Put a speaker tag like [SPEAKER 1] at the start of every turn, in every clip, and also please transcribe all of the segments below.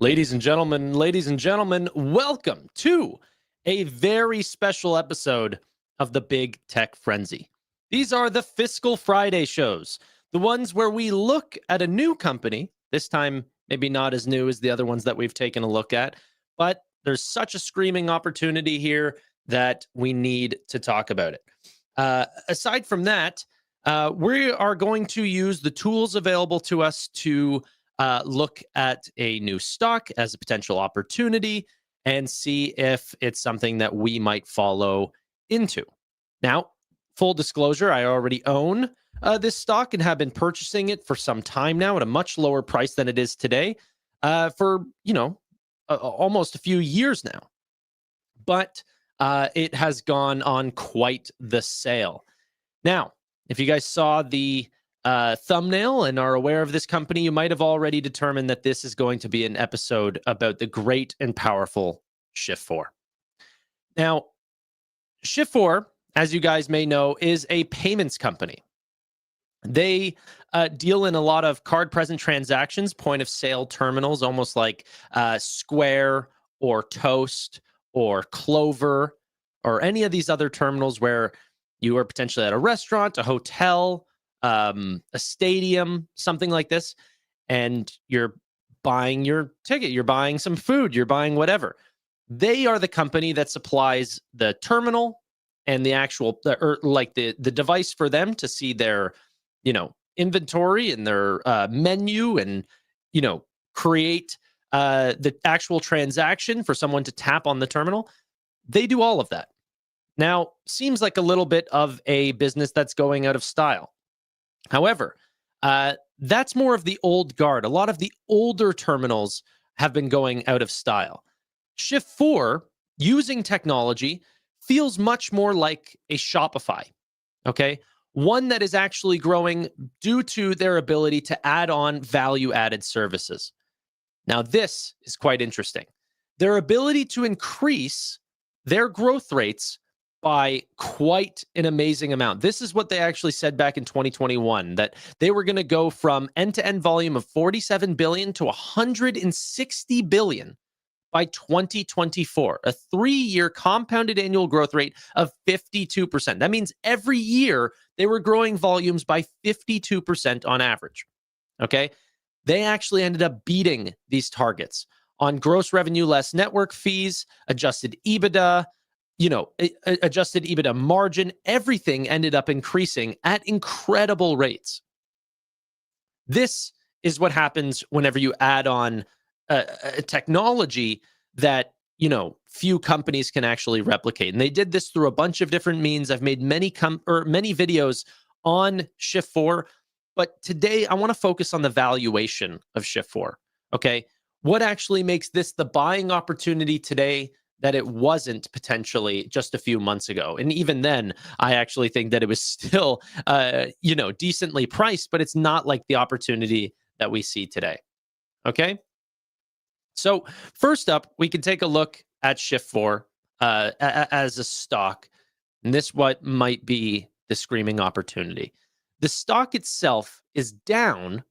[SPEAKER 1] Ladies and gentlemen, welcome to a very special episode of the Big Tech Frenzy. These are the Fiscal Friday shows, the ones where we look at a new company, this time maybe not as new as the other ones that we've taken a look at, but there's such a screaming opportunity here that we need to talk about it. Aside from that, we are going to use the tools available to us to look at a new stock as a potential opportunity and see if it's something that we might follow into. Now, full disclosure, I already own this stock and have been purchasing it for some time now at a much lower price than it is today for, almost a few years now. But it has gone on quite the sale. Now, if you guys saw the thumbnail and are aware of this company, you might have already determined that this is going to be an episode about the great and powerful Shift4. Now, Shift4, as you guys may know, is a payments company. They deal in a lot of card-present transactions, point-of-sale terminals, almost like Square or Toast or Clover or any of these other terminals where you are potentially at a restaurant, a hotel, a stadium, something like this, and you're buying your ticket, you're buying some food, you're buying whatever. They are the company that supplies the terminal and the actual, the device for them to see their, inventory and their menu and, create the actual transaction for someone to tap on the terminal. They do all of that. Now, seems like a little bit of a business that's going out of style. However, that's more of the old guard. A lot of the older terminals have been going out of style. Shift4, using technology, feels much more like a Shopify, okay? One that is actually growing due to their ability to add on value-added services. Now, this is quite interesting. Their ability to increase their growth rates by quite an amazing amount. This is what they actually said back in 2021, that they were going to go from end-to-end volume of 47 billion to 160 billion by 2024, a 3-year compounded annual growth rate of 52%. That means every year they were growing volumes by 52% on average. Okay? They actually ended up beating these targets on gross revenue less network fees, adjusted EBITDA, adjusted EBITDA margin. Everything ended up increasing at incredible rates. This is what happens whenever you add on a technology that, few companies can actually replicate. And they did this through a bunch of different means. I've made many videos on Shift4, but today I want to focus on the valuation of Shift4. Okay. What actually makes this the buying opportunity today that it wasn't potentially just a few months ago? And even then, I actually think that it was still, decently priced, but it's not like the opportunity that we see today. Okay. So first up, we can take a look at Shift4 as a stock. And this what might be the screaming opportunity. The stock itself is down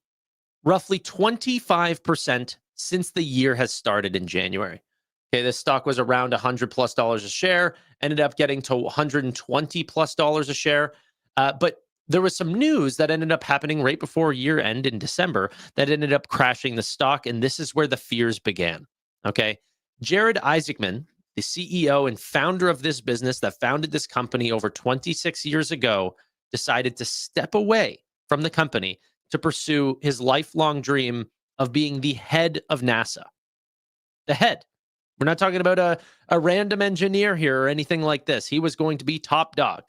[SPEAKER 1] roughly 25% since the year has started in January. Okay, this stock was around $100+ a share, ended up getting to $120+ a share. But there was some news that ended up happening right before year end in December that ended up crashing the stock. And this is where the fears began. Okay, Jared Isaacman, the CEO and founder of this business that founded this company over 26 years ago, decided to step away from the company to pursue his lifelong dream of being the head of NASA. The head. We're not talking about a random engineer here or anything like this. He was going to be top dog.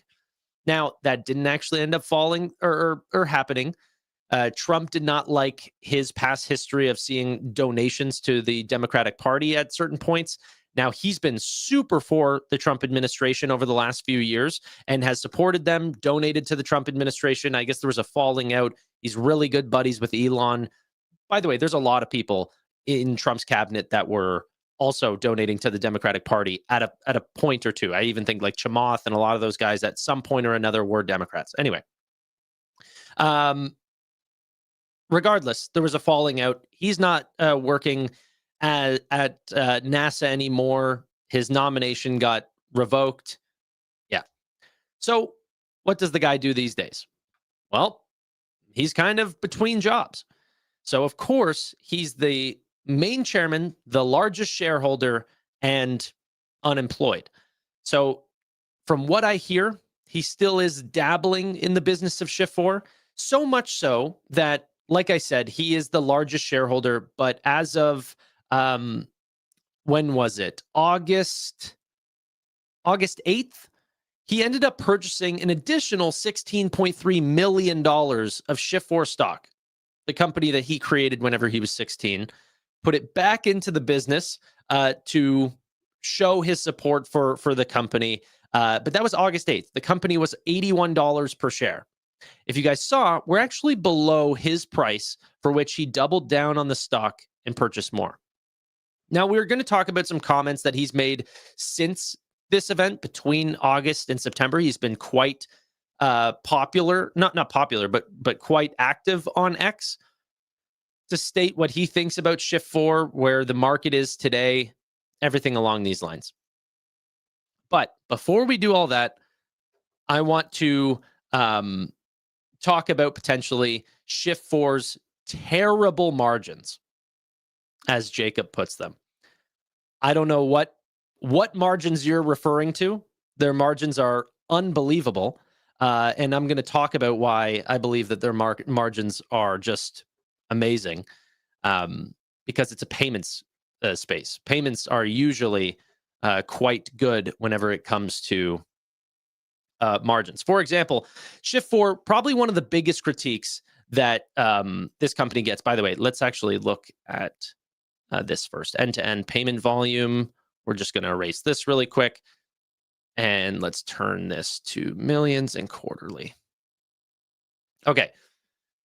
[SPEAKER 1] Now, that didn't actually end up falling or happening. Trump did not like his past history of seeing donations to the Democratic Party at certain points. Now, he's been super for the Trump administration over the last few years and has supported them, donated to the Trump administration. I guess there was a falling out. He's really good buddies with Elon. By the way, there's a lot of people in Trump's cabinet that were also donating to the Democratic Party at a point or two. I even think like Chamath and a lot of those guys at some point or another were Democrats. Anyway, regardless, there was a falling out. He's not working at NASA anymore. His nomination got revoked. Yeah. So what does the guy do these days? Well, he's kind of between jobs. So, of course, he's the main chairman, the largest shareholder, and unemployed. So, from what I hear, he still is dabbling in the business of Shift4, so much so that, like I said, he is the largest shareholder. But as of, when was it? August 8th, he ended up purchasing an additional $16.3 million of Shift4 stock, the company that he created whenever he was 16, put it back into the business to show his support for the company. But that was August 8th. The company was $81 per share. If you guys saw, we're actually below his price, for which he doubled down on the stock and purchased more. Now, we're going to talk about some comments that he's made since this event between August and September. He's been quite popular, not popular, but quite active on X to state what he thinks about Shift4, where the market is today, everything along these lines. But before we do all that, I want to talk about potentially Shift4's terrible margins, as Jacob puts them. I don't know what margins you're referring to. Their margins are unbelievable. And I'm going to talk about why I believe that their margins are just amazing, because it's a payments space. Payments are usually quite good whenever it comes to margins. For example, Shift4, probably one of the biggest critiques that this company gets. By the way, let's actually look at this first. End-to-end payment volume. We're just going to erase this really quick. And let's turn this to millions and quarterly. Okay.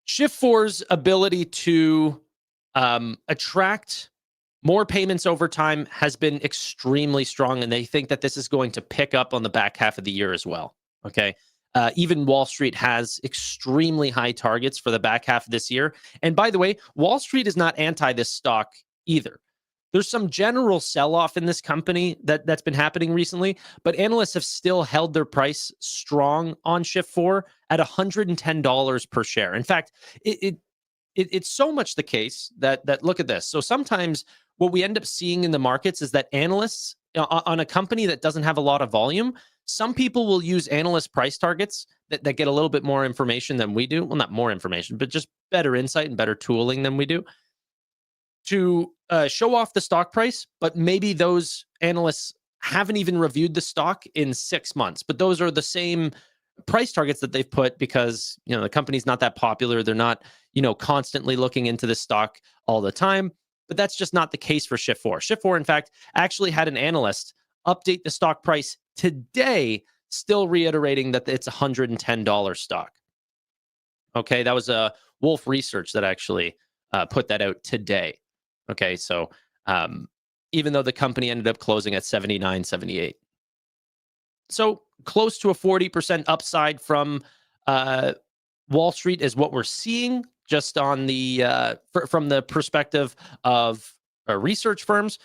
[SPEAKER 1] Shift4's ability to attract more payments over time has been extremely strong, and they think that this is going to pick up on the back half of the year as well. Okay. Even Wall Street has extremely high targets for the back half of this year. And by the way, Wall Street is not anti this stock either. There's some general sell-off in this company that's been happening recently, but analysts have still held their price strong on Shift4 at $110 per share. In fact, it's so much the case that look at this. So sometimes what we end up seeing in the markets is that analysts on a company that doesn't have a lot of volume, some people will use analyst price targets that get a little bit more information than we do. Well, not more information, but just better insight and better tooling than we do, to show off the stock price. But maybe those analysts haven't even reviewed the stock in 6 months, but those are the same price targets that they've put because, the company's not that popular. They're not, constantly looking into the stock all the time. But that's just not the case for Shift4. Shift4, in fact, actually had an analyst update the stock price today, still reiterating that it's $110 stock. Okay, that was a Wolf Research that actually put that out today. Okay, so even though the company ended up closing at 79.78. So close to a 40% upside from Wall Street is what we're seeing, just on the from the perspective of research firms.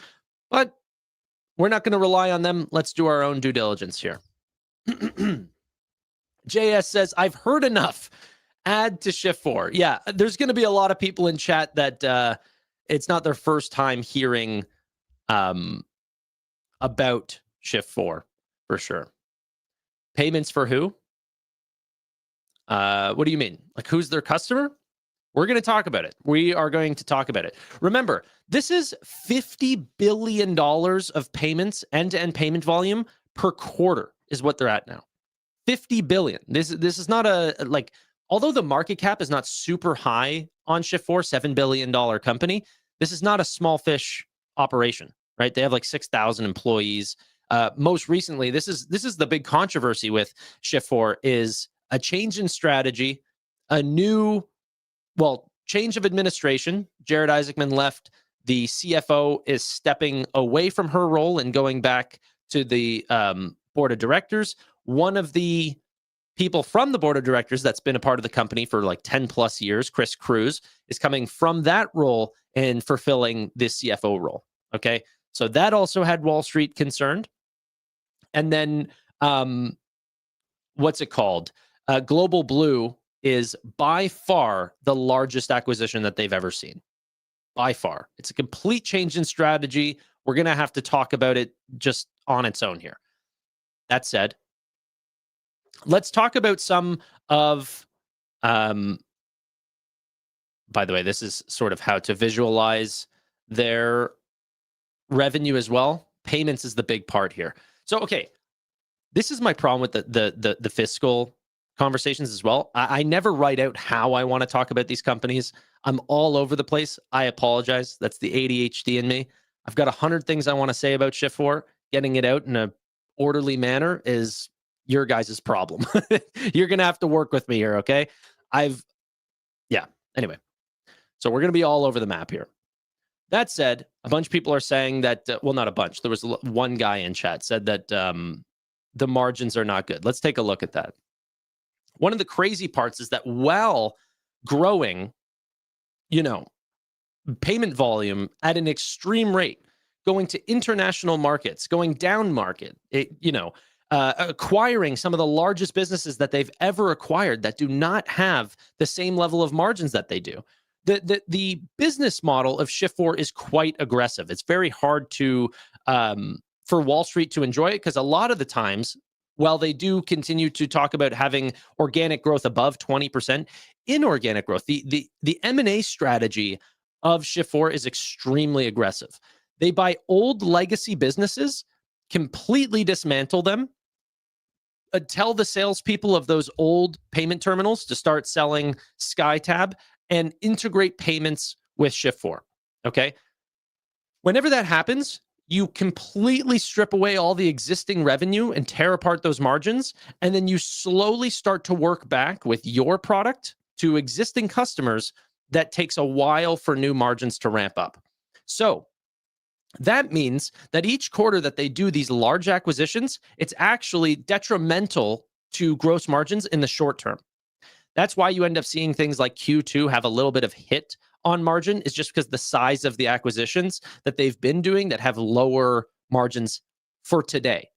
[SPEAKER 1] But we're not going to rely on them. Let's do our own due diligence here. JS says, I've heard enough. Add to Shift4. Yeah, there's going to be a lot of people in chat that it's not their first time hearing about Shift4, for sure. Payments for who? What do you mean? Like, who's their customer? We're going to talk about it. We are going to talk about it. Remember, this is $50 billion of payments, end-to-end payment volume per quarter is what they're at now. 50 billion. This is not although the market cap is not super high on Shift4, $7 billion company, this is not a small fish operation, right? They have like 6,000 employees. Most recently, this is the big controversy with Shift4 is a change in strategy, change of administration. Jared Isaacman left. The CFO is stepping away from her role and going back to the board of directors. One of the people from the board of directors that's been a part of the company for like 10 plus years, Chris Cruz, is coming from that role and fulfilling this CFO role. Okay. So that also had Wall Street concerned. And then what's it called? Global Blue is by far the largest acquisition that they've ever seen. By far. It's a complete change in strategy. We're going to have to talk about it just on its own here. That said, let's talk about some of, by the way, this is sort of how to visualize their revenue as well. Payments is the big part here. So, okay, this is my problem with the fiscal conversations as well. I never write out how I want to talk about these companies. I'm all over the place. I apologize. That's the ADHD in me. I've got 100 things I want to say about Shift4. Getting it out in a orderly manner is your guys' problem. You're going to have to work with me here, okay? Anyway. So we're going to be all over the map here. That said, a bunch of people are saying that, well, not a bunch. There was one guy in chat said that the margins are not good. Let's take a look at that. One of the crazy parts is that while growing, payment volume at an extreme rate, going to international markets, going down market, acquiring some of the largest businesses that they've ever acquired that do not have the same level of margins that they do. The business model of Shift4 is quite aggressive. It's very hard to for Wall Street to enjoy it because a lot of the times, while they do continue to talk about having organic growth above 20%, inorganic growth, the M&A strategy of Shift4 is extremely aggressive. They buy old legacy businesses, completely dismantle them, tell the salespeople of those old payment terminals to start selling SkyTab, and integrate payments with Shift4. Okay. Whenever that happens, you completely strip away all the existing revenue and tear apart those margins. And then you slowly start to work back with your product to existing customers. That takes a while for new margins to ramp up. So that means that each quarter that they do these large acquisitions, it's actually detrimental to gross margins in the short term. That's why you end up seeing things like Q2 have a little bit of hit on margin, is just because the size of the acquisitions that they've been doing that have lower margins for today.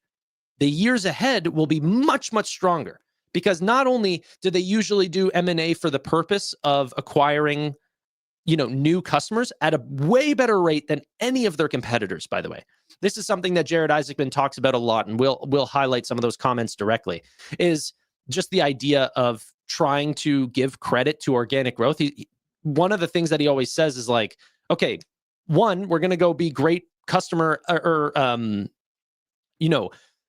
[SPEAKER 1] The years ahead will be much, much stronger because not only do they usually do M&A for the purpose of acquiring, new customers at a way better rate than any of their competitors, by the way. This is something that Jared Isaacman talks about a lot, and we'll highlight some of those comments directly, is just the idea of trying to give credit to organic growth. One of the things that he always says is like, okay, one, we're going to go be great customer or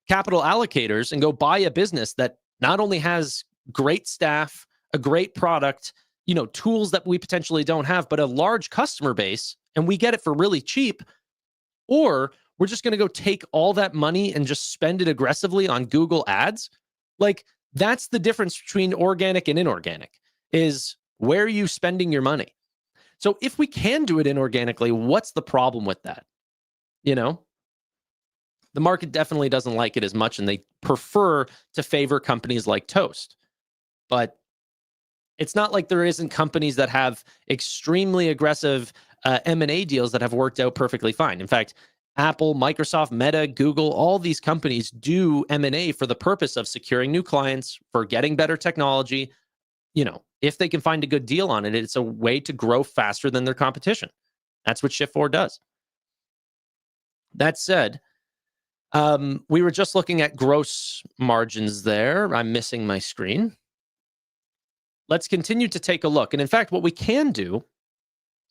[SPEAKER 1] capital allocators and go buy a business that not only has great staff, a great product, tools that we potentially don't have, but a large customer base, and we get it for really cheap. Or we're just going to go take all that money and just spend it aggressively on Google ads. Like, that's the difference between organic and inorganic, is where are you spending your money? So if we can do it inorganically, what's the problem with that? The market definitely doesn't like it as much, and they prefer to favor companies like Toast. But it's not like there isn't companies that have extremely aggressive M&A deals that have worked out perfectly fine. In fact, Apple, Microsoft, Meta, Google, all these companies do M&A for the purpose of securing new clients, for getting better technology. If they can find a good deal on it, it's a way to grow faster than their competition. That's what Shift4 does. That said, we were just looking at gross margins there. I'm missing my screen. Let's continue to take a look. And in fact, what we can do,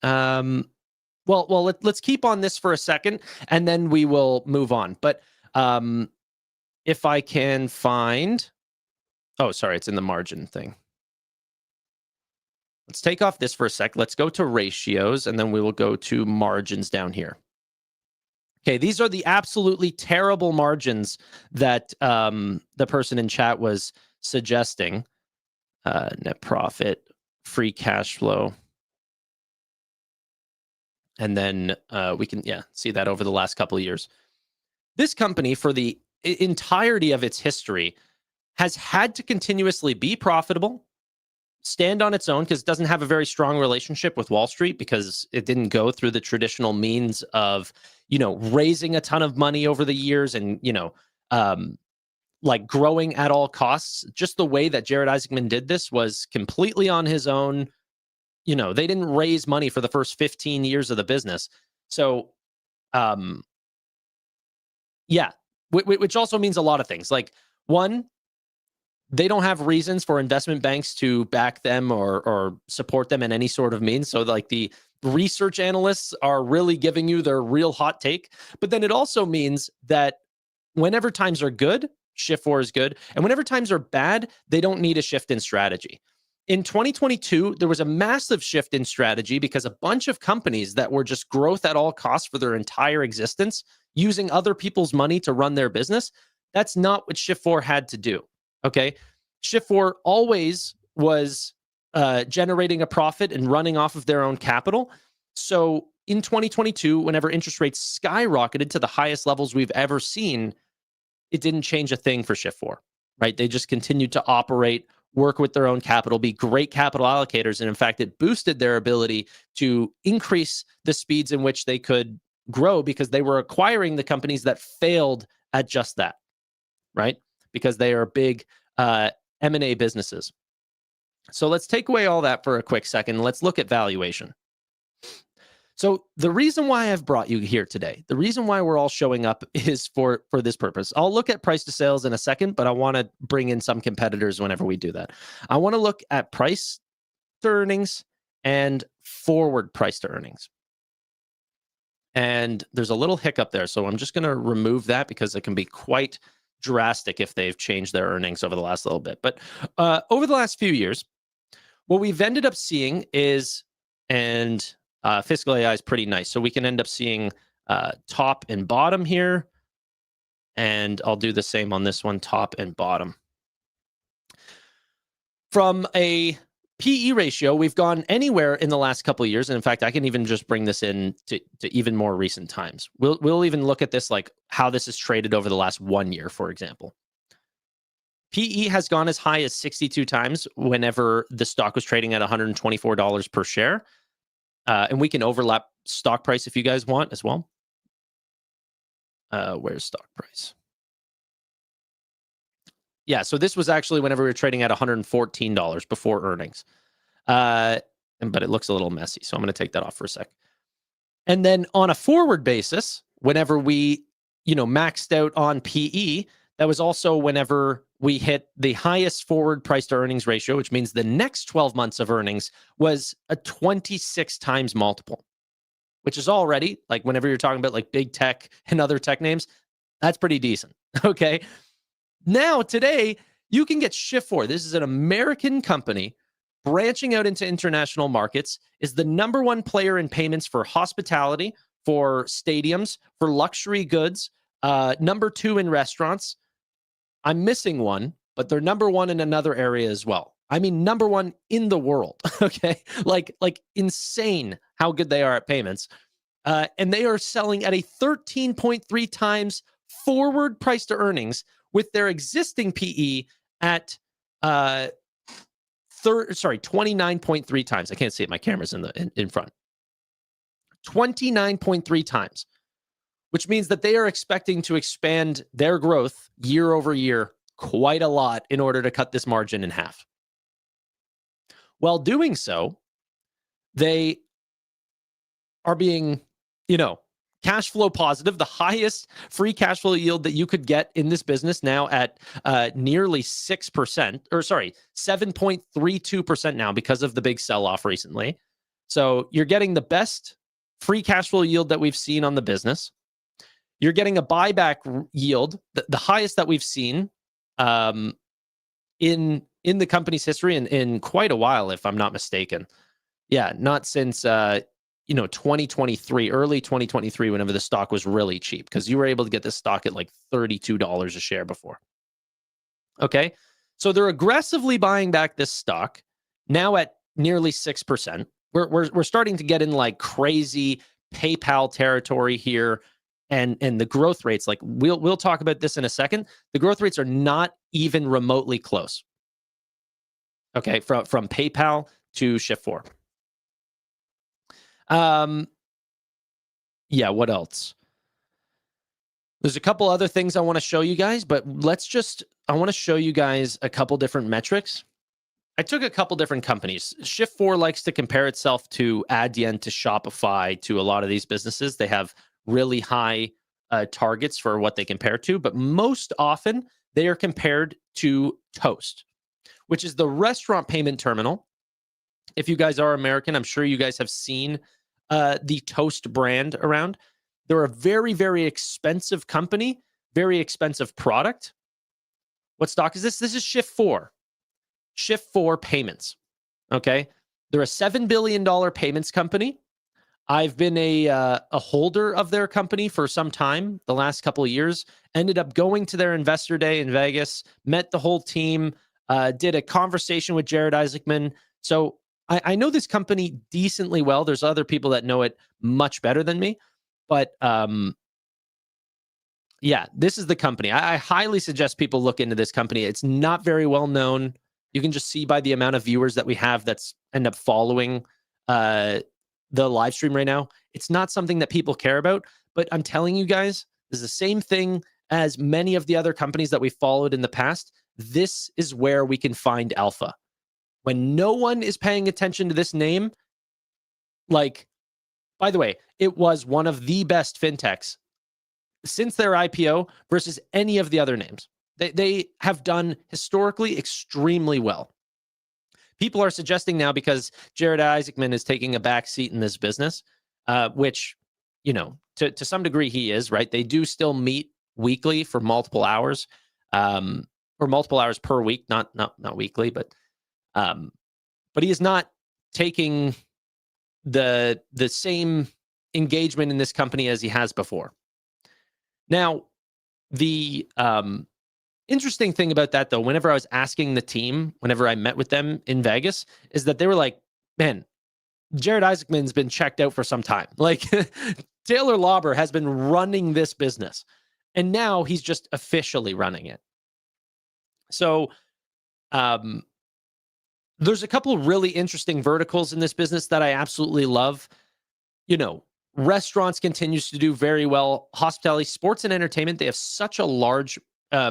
[SPEAKER 1] let's keep on this for a second, and then we will move on. But if I can find, it's in the margin thing. Let's take off this for a sec. Let's go to ratios, and then we will go to margins down here. Okay, these are the absolutely terrible margins that the person in chat was suggesting. Net profit, free cash flow. And then we can, see that over the last couple of years. This company, for the entirety of its history, has had to continuously be profitable, stand on its own, because it doesn't have a very strong relationship with Wall Street, because it didn't go through the traditional means of, raising a ton of money over the years and, like growing at all costs. Just the way that Jared Isaacman did this was completely on his own. They didn't raise money for the first 15 years of the business. So, yeah, which also means a lot of things. Like, one, they don't have reasons for investment banks to back them or support them in any sort of means. So, like, the research analysts are really giving you their real hot take. But then it also means that whenever times are good, Shift4 is good. And whenever times are bad, they don't need a shift in strategy. In 2022, there was a massive shift in strategy because a bunch of companies that were just growth at all costs for their entire existence, using other people's money to run their business. That's not what Shift4 had to do. Okay. Shift4 always was generating a profit and running off of their own capital. So in 2022, whenever interest rates skyrocketed to the highest levels we've ever seen, it didn't change a thing for Shift4, right? They just continued to operate, work with their own capital, be great capital allocators. And in fact, it boosted their ability to increase the speeds in which they could grow because they were acquiring the companies that failed at just that, right? Because they are big M&A businesses. So let's take away all that for a quick second. Let's look at valuation. So the reason why I've brought you here today, the reason why we're all showing up is for this purpose. I'll look at price to sales in a second, but I want to bring in some competitors whenever we do that. I want to look at price to earnings and forward price to earnings. And there's a little hiccup there. So I'm just going to remove that because it can be quite drastic if they've changed their earnings over the last little bit. But over the last few years, what we've ended up seeing is, and Fiscal AI is pretty nice. So we can end up seeing top and bottom here. And I'll do the same on this one, top and bottom. From a PE ratio, we've gone anywhere in the last couple of years. And in fact, I can even just bring this in to even more recent times. We'll even look at this, like how this is traded over the last 1 year, for example. PE has gone as high as 62 times whenever the stock was trading at $124 per share. And we can overlap stock price if you guys want as well. Where's stock price? Yeah, so this was actually whenever we were trading at $114 before earnings. But it looks a little messy, so I'm going to take that off for a sec. And then on a forward basis, whenever we, maxed out on PE, that was also whenever we hit the highest forward price to earnings ratio, which means the next 12 months of earnings was a 26 times multiple, which is already, like, whenever you're talking about like big tech and other tech names, that's pretty decent. Okay. Now, today, you can get Shift4. This is an American company branching out into international markets, is the #1 player in payments for hospitality, for stadiums, for luxury goods, #2 in restaurants. I'm missing one, but they're #1 in another area as well. I mean, #1 in the world. Okay. Like insane how good they are at payments. And they are selling at a 13.3 times forward price to earnings with their existing PE at 29.3 times. I can't see it. My camera's in front. 29.3 times, which means that they are expecting to expand their growth year over year quite a lot in order to cut this margin in half. While doing so, they are being, cash flow positive, the highest free cash flow yield that you could get in this business now at nearly 6%, or 7.32% now because of the big sell-off recently. So you're getting the best free cash flow yield that we've seen on the business. You're getting a buyback yield, the highest that we've seen in the company's history in quite a while, if I'm not mistaken. Yeah, not since 2023, early 2023, whenever the stock was really cheap, because you were able to get this stock at like $32 a share before. Okay, so they're aggressively buying back this stock now at nearly 6%. We're starting to get in like crazy PayPal territory here, and the growth rates, like we'll talk about this in a second. The growth rates are not even remotely close. Okay, from PayPal to Shift4. Yeah, what else? There's a couple other things I want to show you guys, but I want to show you guys a couple different metrics. I took a couple different companies. Shift4 likes to compare itself to Adyen, to Shopify, to a lot of these businesses. They have really high targets for what they compare to, but most often they are compared to Toast, which is the restaurant payment terminal. If you guys are American, I'm sure you guys have seen the Toast brand around. They're a very, very expensive company, very expensive product. What stock is this? This is Shift4. Shift4 Payments. Okay. They're a $7 billion payments company. I've been a holder of their company for some time, the last couple of years. Ended up going to their investor day in Vegas, met the whole team, did a conversation with Jared Isaacman. So I know this company decently well. There's other people that know it much better than me. But yeah, this is the company. I highly suggest people look into this company. It's not very well known. You can just see by the amount of viewers that we have that's end up following the live stream right now. It's not something that people care about, but I'm telling you guys, this is the same thing as many of the other companies that we followed in the past. This is where we can find alpha. When no one is paying attention to this name, like, by the way, it was one of the best fintechs since their IPO versus any of the other names. They have done historically extremely well. People are suggesting now, because Jared Isaacman is taking a back seat in this business, which, you know, to some degree he is, right? They do still meet weekly for multiple hours, or multiple hours per week, not weekly, but he is not taking the same engagement in this company as he has before. Now, the interesting thing about that, though, whenever I was asking the team, whenever I met with them in Vegas, is that they were like, man, Jared Isaacman's been checked out for some time. Like, Taylor Lauber has been running this business, and now he's just officially running it. So there's a couple of really interesting verticals in this business that I absolutely love. You know, restaurants continues to do very well. Hospitality, sports, and entertainment, they have such a large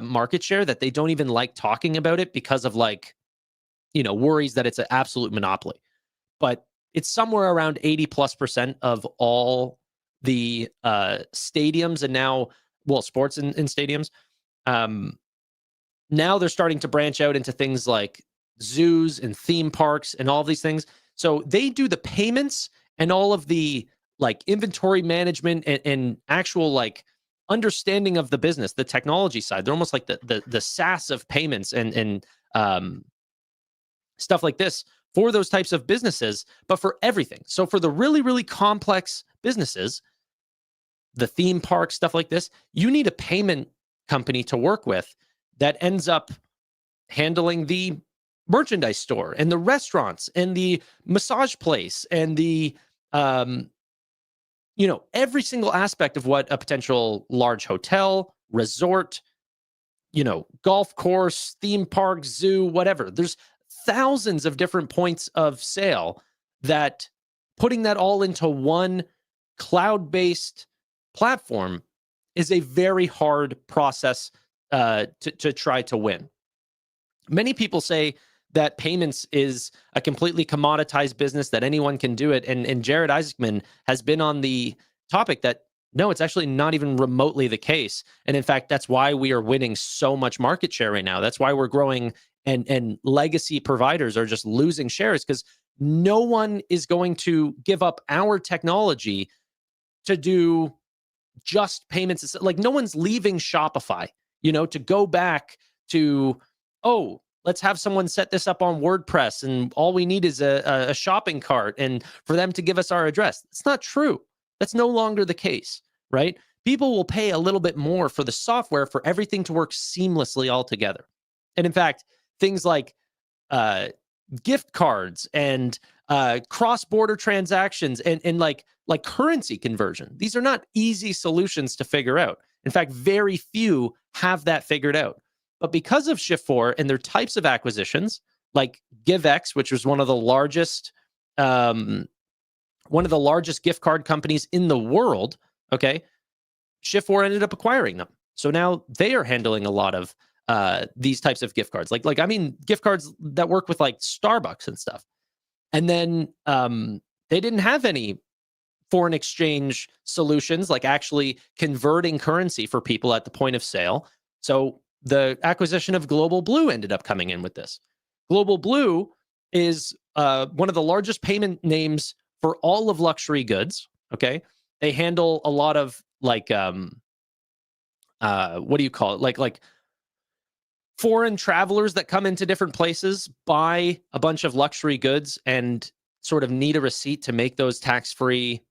[SPEAKER 1] market share that they don't even like talking about it because of, like, you know, worries that it's an absolute monopoly. But it's somewhere around 80+% of all the stadiums, and now, well, sports in stadiums. Now they're starting to branch out into things like zoos and theme parks and all these things. So they do the payments and all of the, like, inventory management and actual, like, understanding of the business, the technology side. They're almost like the SaaS of payments and stuff like this for those types of businesses, but for everything. So for the really, really complex businesses, the theme park, stuff like this, you need a payment company to work with that ends up handling the merchandise store and the restaurants and the massage place and the you know, every single aspect of what a potential large hotel, resort, you know, golf course, theme park, zoo, whatever. There's thousands of different points of sale that putting that all into one cloud-based platform is a very hard process to try to win. Many people say that payments is a completely commoditized business, that anyone can do it. And Jared Isaacman has been on the topic that, no, it's actually not even remotely the case. And in fact, that's why we are winning so much market share right now. That's why we're growing, and legacy providers are just losing shares, because no one is going to give up our technology to do just payments. Like, no one's leaving Shopify, you know, to go back to, oh, let's have someone set this up on WordPress, and all we need is a shopping cart, and for them to give us our address. It's not true. That's no longer the case, right? People will pay a little bit more for the software for everything to work seamlessly all together. And in fact, things like gift cards and cross-border transactions and like currency conversion, these are not easy solutions to figure out. In fact, very few have that figured out. But because of Shift4 and their types of acquisitions, like GiveX, which was one of the largest gift card companies in the world, okay, Shift4 ended up acquiring them. So now they are handling a lot of these types of gift cards. I mean, gift cards that work with like Starbucks and stuff. And then they didn't have any foreign exchange solutions, like actually converting currency for people at the point of sale. So the acquisition of Global Blue ended up coming in with this. Global Blue is one of the largest payment names for all of luxury goods. Okay. They handle a lot of like, what do you call it? Like foreign travelers that come into different places, buy a bunch of luxury goods and sort of need a receipt to make those tax-free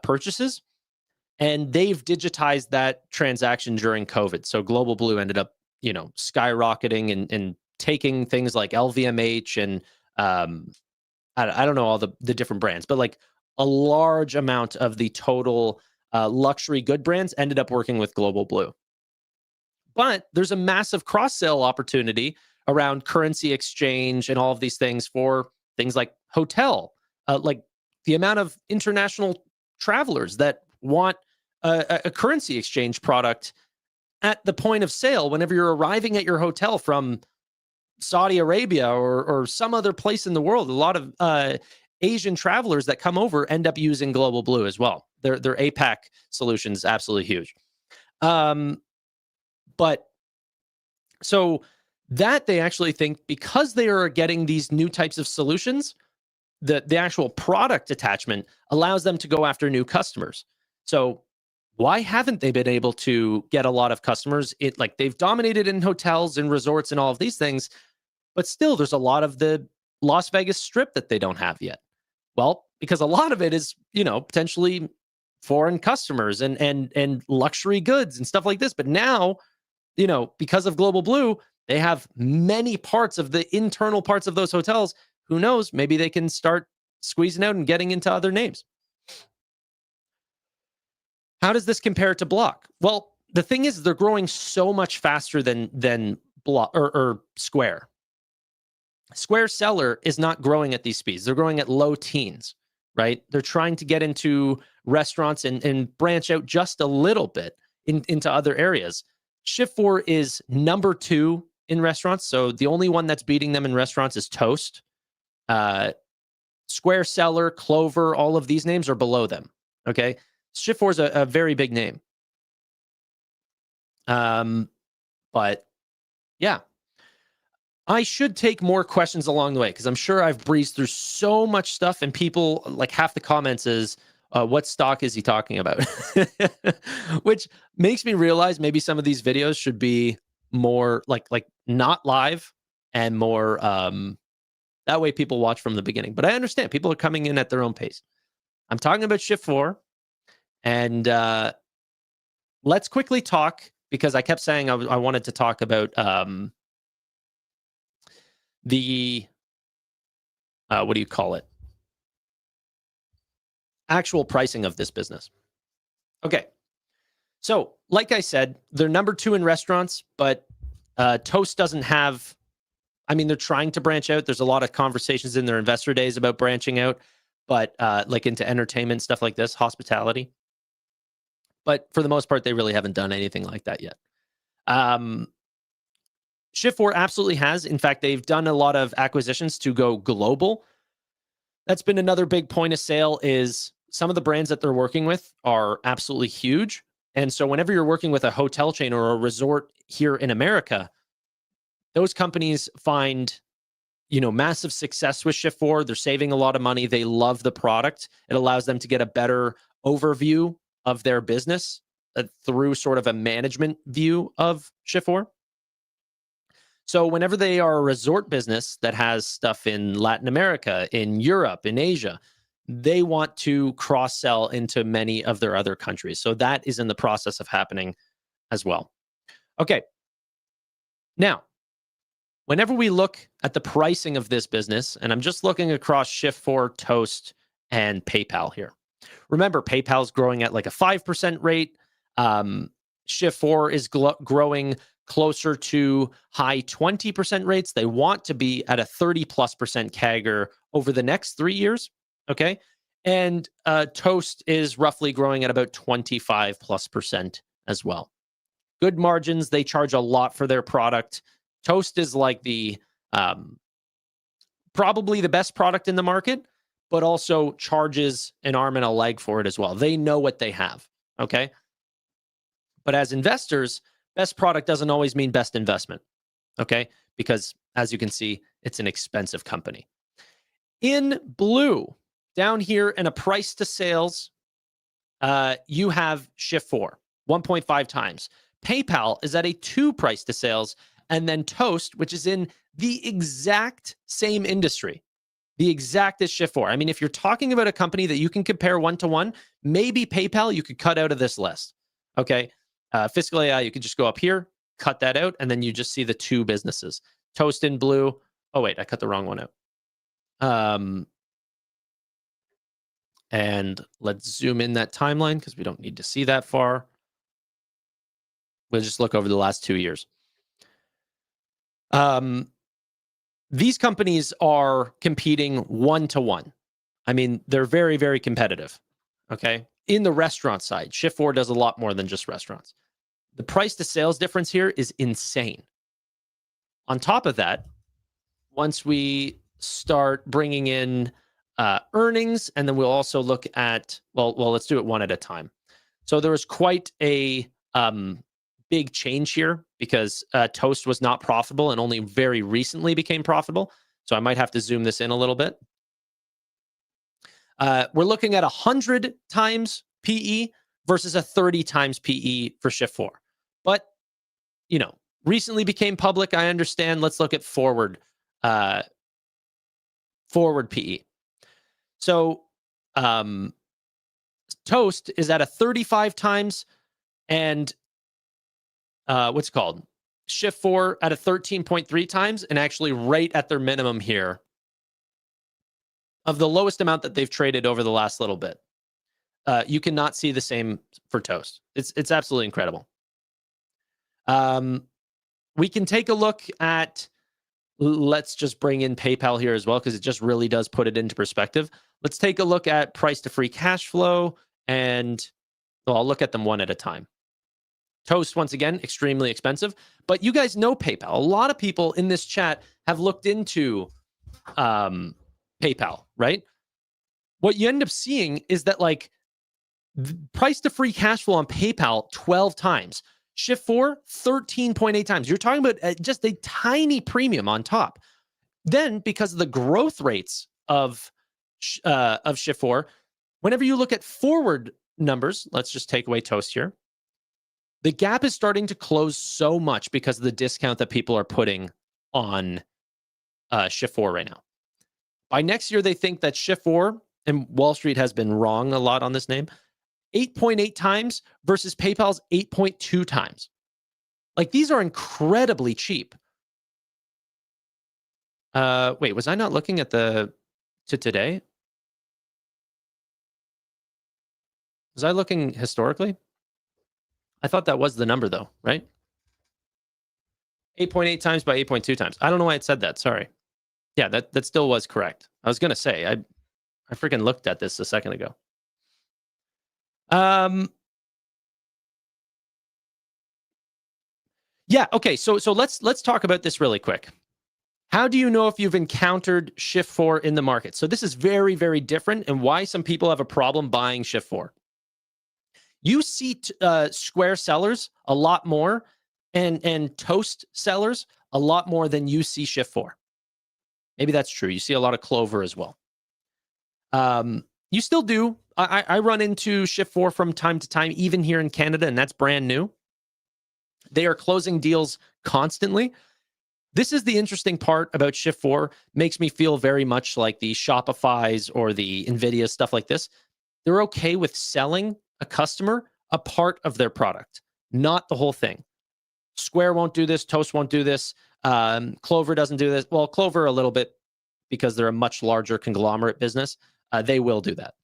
[SPEAKER 1] purchases. And they've digitized that transaction during COVID. So Global Blue ended up, skyrocketing and taking things like LVMH and I don't know all the different brands, but like a large amount of the total luxury good brands ended up working with Global Blue. But there's a massive cross-sell opportunity around currency exchange and all of these things for things like hotel, like the amount of international travelers that want a currency exchange product at the point of sale whenever you're arriving at your hotel from Saudi Arabia or some other place in the world. A lot of Asian travelers that come over end up using Global Blue as well. Their APAC solution is absolutely huge. But so that they actually think because they are getting these new types of solutions, the actual product attachment allows them to go after new customers. So why haven't they been able to get a lot of customers? Like they've dominated in hotels and resorts and all of these things, but still there's a lot of the Las Vegas Strip that they don't have yet. Well, because a lot of it is, potentially foreign customers and luxury goods and stuff like this. But now, because of Global Blue, they have many parts of the internal parts of those hotels. Who knows? Maybe they can start squeezing out and getting into other names. How does this compare to Block? Well, the thing is, they're growing so much faster than Block or Square. Square Seller is not growing at these speeds. They're growing at low teens, right? They're trying to get into restaurants and branch out just a little bit into other areas. Shift4 is number 2 in restaurants. So the only one that's beating them in restaurants is Toast. Square Seller, Clover, all of these names are below them. Okay. Shift4 is a very big name. But yeah, I should take more questions along the way because I'm sure I've breezed through so much stuff and people, like half the comments is, what stock is he talking about? Which makes me realize maybe some of these videos should be more like not live and more that way people watch from the beginning. But I understand people are coming in at their own pace. I'm talking about Shift4 and let's quickly talk because I kept saying I wanted to talk about the what do you call it? Actual pricing of this business. Okay. So, like I said, they're number 2 in restaurants, but Toast doesn't have, they're trying to branch out. There's a lot of conversations in their investor days about branching out, but like into entertainment, stuff like this, hospitality. But for the most part, they really haven't done anything like that yet. Shift4 absolutely has. In fact, they've done a lot of acquisitions to go global. That's been another big point of sale is some of the brands that they're working with are absolutely huge. And so whenever you're working with a hotel chain or a resort here in America, those companies find, massive success with Shift4. They're saving a lot of money. They love the product. It allows them to get a better overview of their business through sort of a management view of Shift4. So whenever they are a resort business that has stuff in Latin America, in Europe, in Asia, they want to cross-sell into many of their other countries. So that is in the process of happening as well. Okay. Now, whenever we look at the pricing of this business, and I'm just looking across Shift4, Toast, and PayPal here. Remember, PayPal is growing at like a 5% rate. Shift4 is growing closer to high 20% rates. They want to be at a 30+% CAGR over the next 3 years. Okay. And Toast is roughly growing at about 25+% as well. Good margins. They charge a lot for their product. Toast is like the probably the best product in the market, but also charges an arm and a leg for it as well. They know what they have. Okay. But as investors, best product doesn't always mean best investment. Okay. Because as you can see, it's an expensive company. In blue, down here in a price to sales, you have Shift4, 1.5 times. PayPal is at a 2 price to sales. And then Toast, which is in the exact same industry, the exact as Shift4. I mean, if you're talking about a company that you can compare one-to-one, maybe PayPal you could cut out of this list. Okay. Fiscal AI, you could just go up here, cut that out, and then you just see the two businesses. Toast in blue. Oh, wait, I cut the wrong one out. And let's zoom in that timeline because we don't need to see that far. We'll just look over the last 2 years. These companies are competing one-to-one. I mean, they're very, very competitive. Okay. In the restaurant side, Shift4 does a lot more than just restaurants. The price to sales difference here is insane. On top of that, once we start bringing in earnings, and then we'll also look at, well, let's do it one at a time. So there was quite a big change here because Toast was not profitable and only very recently became profitable. So I might have to zoom this in a little bit. We're looking at 100 times PE versus a 30 times PE for Shift4. But, you know, recently became public. I understand. Let's look at forward PE. So Toast is at a 35 times and what's it called? Shift4 at a 13.3 times and actually right at their minimum here of the lowest amount that they've traded over the last little bit. You cannot see the same for Toast. It's absolutely incredible. We can take a look at, let's just bring in PayPal here as well, because it just really does put it into perspective. Let's take a look at price to free cash flow, and well, I'll look at them one at a time. Toast, once again, extremely expensive, but you guys know PayPal. A lot of people in this chat have looked into PayPal, right? What you end up seeing is that like price to free cash flow on PayPal 12 times, Shift4 13.8 times. You're talking about just a tiny premium on top. Then because of the growth rates of Shift4, whenever you look at forward numbers, let's just take away Toast here. The gap is starting to close so much because of the discount that people are putting on Shift4 right now. By next year, they think that Shift4, and Wall Street has been wrong a lot on this name, 8.8 times versus PayPal's 8.2 times. Like, these are incredibly cheap. Wait, was I not looking at to today? Was I looking historically? I thought that was the number though, right? 8.8 times by 8.2 times. I don't know why it said that. Sorry. Yeah, that still was correct. I was going to say, I freaking looked at this a second ago. Yeah, okay. So let's talk about this really quick. How do you know if you've encountered Shift4 in the market? So this is very, very different, and why some people have a problem buying Shift4. You see Square sellers a lot more and Toast sellers a lot more than you see Shift4. Maybe that's true. You see a lot of Clover as well. You still do. I run into Shift4 from time to time, even here in Canada, and that's brand new. They are closing deals constantly. This is the interesting part about Shift4. Makes me feel very much like the Shopify's or the Nvidia, stuff like this. They're okay with selling a customer a part of their product, not the whole thing. Square won't do this. Toast won't do this. Clover doesn't do this. Well, Clover a little bit because they're a much larger conglomerate business. They will do that.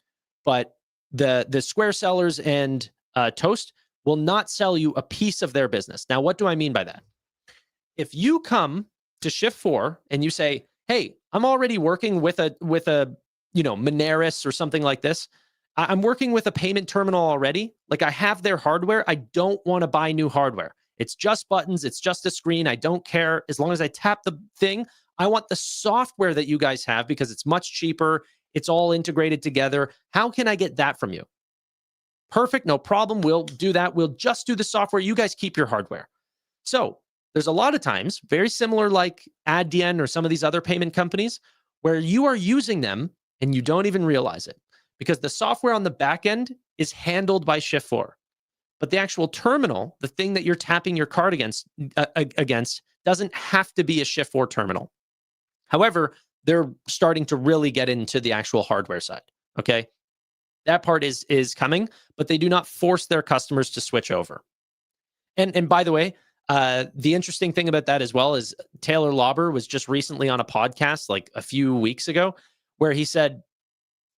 [SPEAKER 1] But the Square sellers and Toast will not sell you a piece of their business. Now, what do I mean by that? If you come to Shift4 and you say, hey, I'm already working with a Moneris or something like this. I'm working with a payment terminal already. Like, I have their hardware. I don't want to buy new hardware. It's just buttons. It's just a screen. I don't care. As long as I tap the thing, I want the software that you guys have because it's much cheaper. It's all integrated together. How can I get that from you? Perfect. No problem. We'll do that. We'll just do the software. You guys keep your hardware. So there's a lot of times, very similar like Adyen or some of these other payment companies, where you are using them and you don't even realize it because the software on the back end is handled by Shift4. But the actual terminal, the thing that you're tapping your card against, doesn't have to be a Shift4 terminal. However, they're starting to really get into the actual hardware side. Okay, that part is coming, but they do not force their customers to switch over. And by the way, the interesting thing about that as well is Taylor Lauber was just recently on a podcast like a few weeks ago, where he said,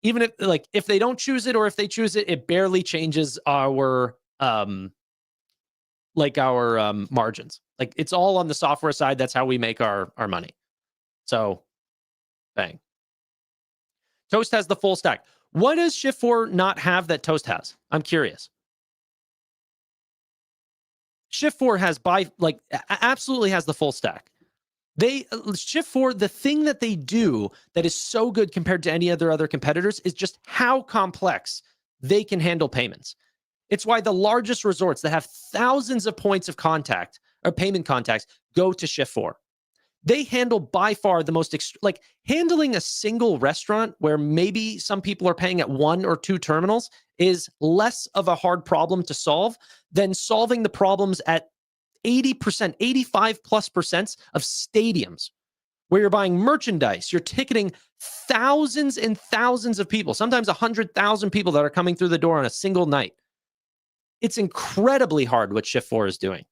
[SPEAKER 1] even if they don't choose it or if they choose it, it barely changes our margins. Like, it's all on the software side. That's how we make our money. So, bang. Toast has the full stack. What does Shift4 not have that Toast has? I'm curious. Shift4 has absolutely has the full stack. Shift4, the thing that they do that is so good compared to any other competitors is just how complex they can handle payments. It's why the largest resorts that have thousands of points of contact or payment contacts go to Shift4. They handle by far the most, handling a single restaurant where maybe some people are paying at 1 or 2 terminals is less of a hard problem to solve than solving the problems at 80%, 85+% of stadiums where you're buying merchandise, you're ticketing thousands and thousands of people, sometimes 100,000 people that are coming through the door on a single night. It's incredibly hard what Shift4 is doing.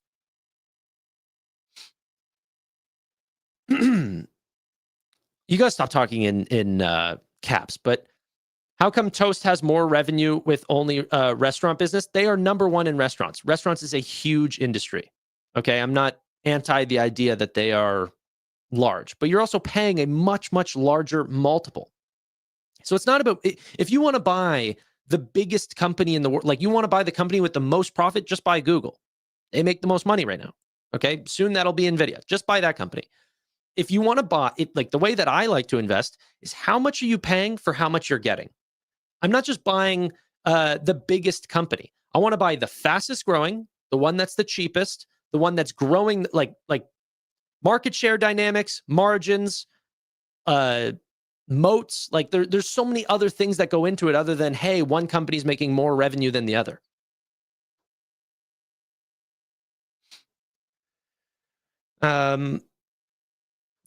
[SPEAKER 1] You guys stop talking in caps, but how come Toast has more revenue with only restaurant business? They are number 1 in restaurants. Restaurants is a huge industry. Okay, I'm not anti the idea that they are large, but you're also paying a much, much larger multiple. So it's not about, if you want to buy the biggest company in the world, like you want to buy the company with the most profit, just buy Google. They make the most money right now. Okay, soon that'll be Nvidia. Just buy that company. If you want to buy it, like the way that I like to invest is how much are you paying for how much you're getting? I'm not just buying the biggest company. I want to buy the fastest growing, the one that's the cheapest, the one that's growing, like market share dynamics, margins, moats. Like there's so many other things that go into it other than, hey, one company's making more revenue than the other.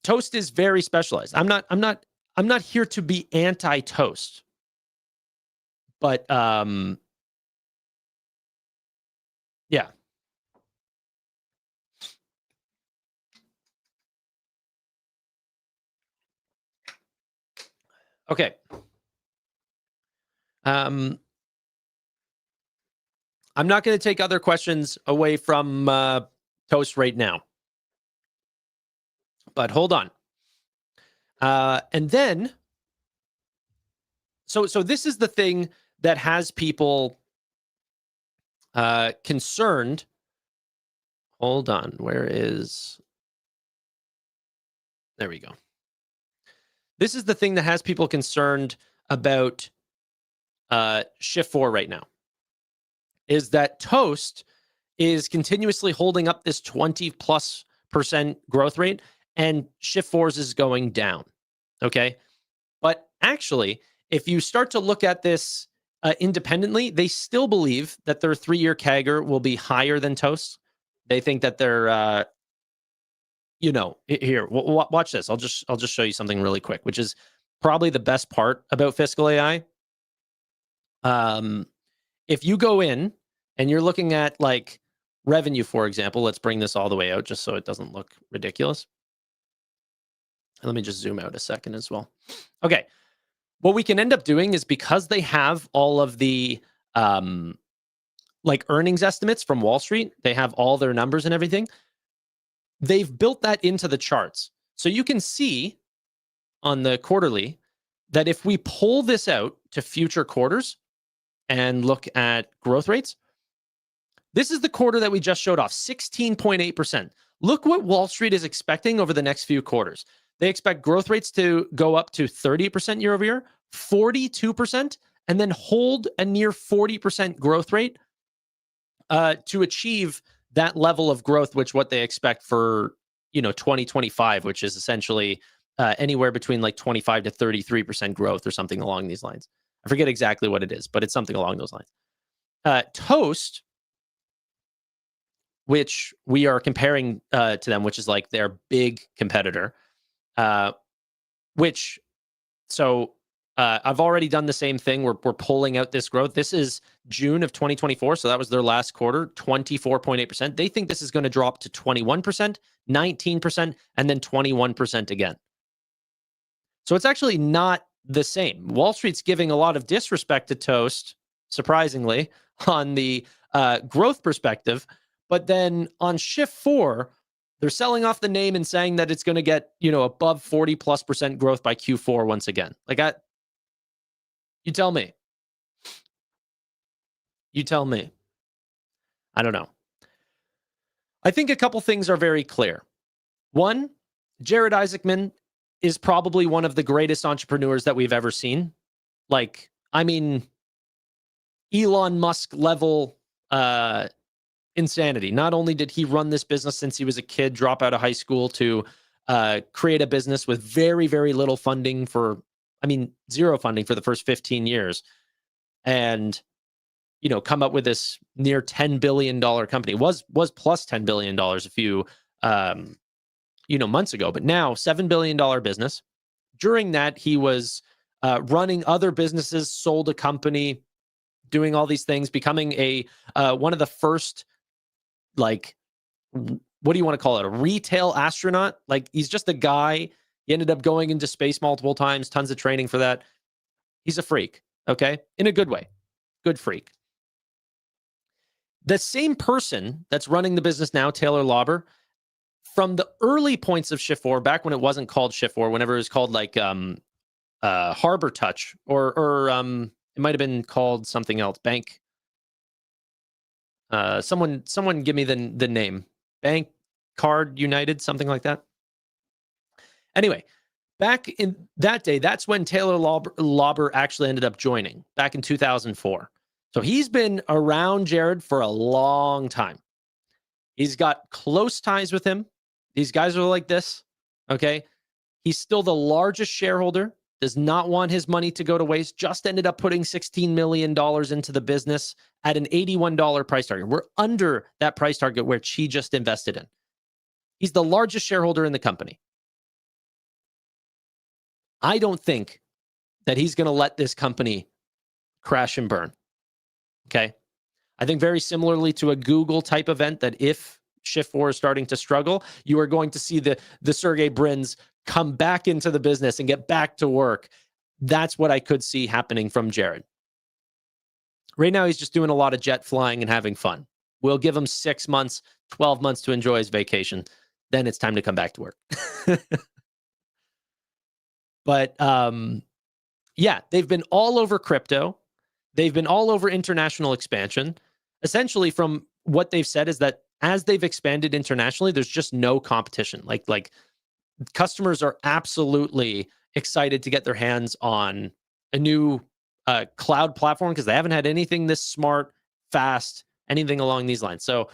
[SPEAKER 1] Toast is very specialized. I'm not here to be anti-Toast, but yeah. Okay. I'm not going to take other questions away from Toast right now, but hold on. And then, so this is the thing that has people concerned. Hold on. There we go. This is the thing that has people concerned about Shift4 right now, is that Toast is continuously holding up this 20+% growth rate and Shift4's is going down. Okay. But actually, if you start to look at this independently, they still believe that their 3-year CAGR will be higher than Toast. They think that they're, here, watch this. I'll just show you something really quick, which is probably the best part about Fiscal AI. If you go in and you're looking at like revenue, for example, let's bring this all the way out just so it doesn't look ridiculous. And let me just zoom out a second as well. Okay. What we can end up doing is, because they have all of the earnings estimates from Wall Street, they have all their numbers and everything. They've built that into the charts. So you can see on the quarterly that if we pull this out to future quarters and look at growth rates, this is the quarter that we just showed off, 16.8%. Look what Wall Street is expecting over the next few quarters. They expect growth rates to go up to 30% year over year, 42%, and then hold a near 40% growth rate to achieve that level of growth, which what they expect for 2025, which is essentially anywhere between like 25 to 33% growth or something along these lines. I forget exactly what it is, but it's something along those lines. Toast, which we are comparing to them, which is like their big competitor, I've already done the same thing. We're pulling out this growth. This is June of 2024. So that was their last quarter, 24.8%. They think this is going to drop to 21%, 19%, and then 21% again. So it's actually not the same. Wall Street's giving a lot of disrespect to Toast, surprisingly, on the growth perspective. But then on Shift 4, they're selling off the name and saying that it's going to get, above 40+% growth by Q4 once again. You tell me. You tell me. I don't know. I think a couple things are very clear. One, Jared Isaacman is probably one of the greatest entrepreneurs that we've ever seen. Elon Musk level insanity. Not only did he run this business since he was a kid, drop out of high school to create a business with very, very little funding zero funding for the first 15 years. And, come up with this near $10 billion company. Was plus $10 billion a few, months ago, but now $7 billion business. During that, he was running other businesses, sold a company, doing all these things, becoming one of the first, what do you want to call it? A retail astronaut? He's just a guy. He ended up going into space multiple times, tons of training for that. He's a freak, okay? In a good way. Good freak. The same person that's running the business now, Taylor Lauber, from the early points of Shift 4, back when it wasn't called Shift 4, whenever it was called Harbor Touch, or it might have been called something else, Bank. Someone give me the name. Bank Card United, something like that. Anyway, back in that day, that's when Taylor Lauber actually ended up joining, back in 2004. So he's been around Jared for a long time. He's got close ties with him. These guys are like this, okay? He's still the largest shareholder, does not want his money to go to waste, just ended up putting $16 million into the business at an $81 price target. We're under that price target where he just invested in. He's the largest shareholder in the company. I don't think that he's going to let this company crash and burn. Okay. I think very similarly to a Google type event, that if Shift 4 is starting to struggle, you are going to see the Sergey Brins come back into the business and get back to work. That's what I could see happening from Jared. Right now, he's just doing a lot of jet flying and having fun. We'll give him 6 months, 12 months to enjoy his vacation. Then it's time to come back to work. But they've been all over crypto. They've been all over international expansion. Essentially, from what they've said is that as they've expanded internationally, there's just no competition. Like customers are absolutely excited to get their hands on a new cloud platform because they haven't had anything this smart, fast, anything along these lines. So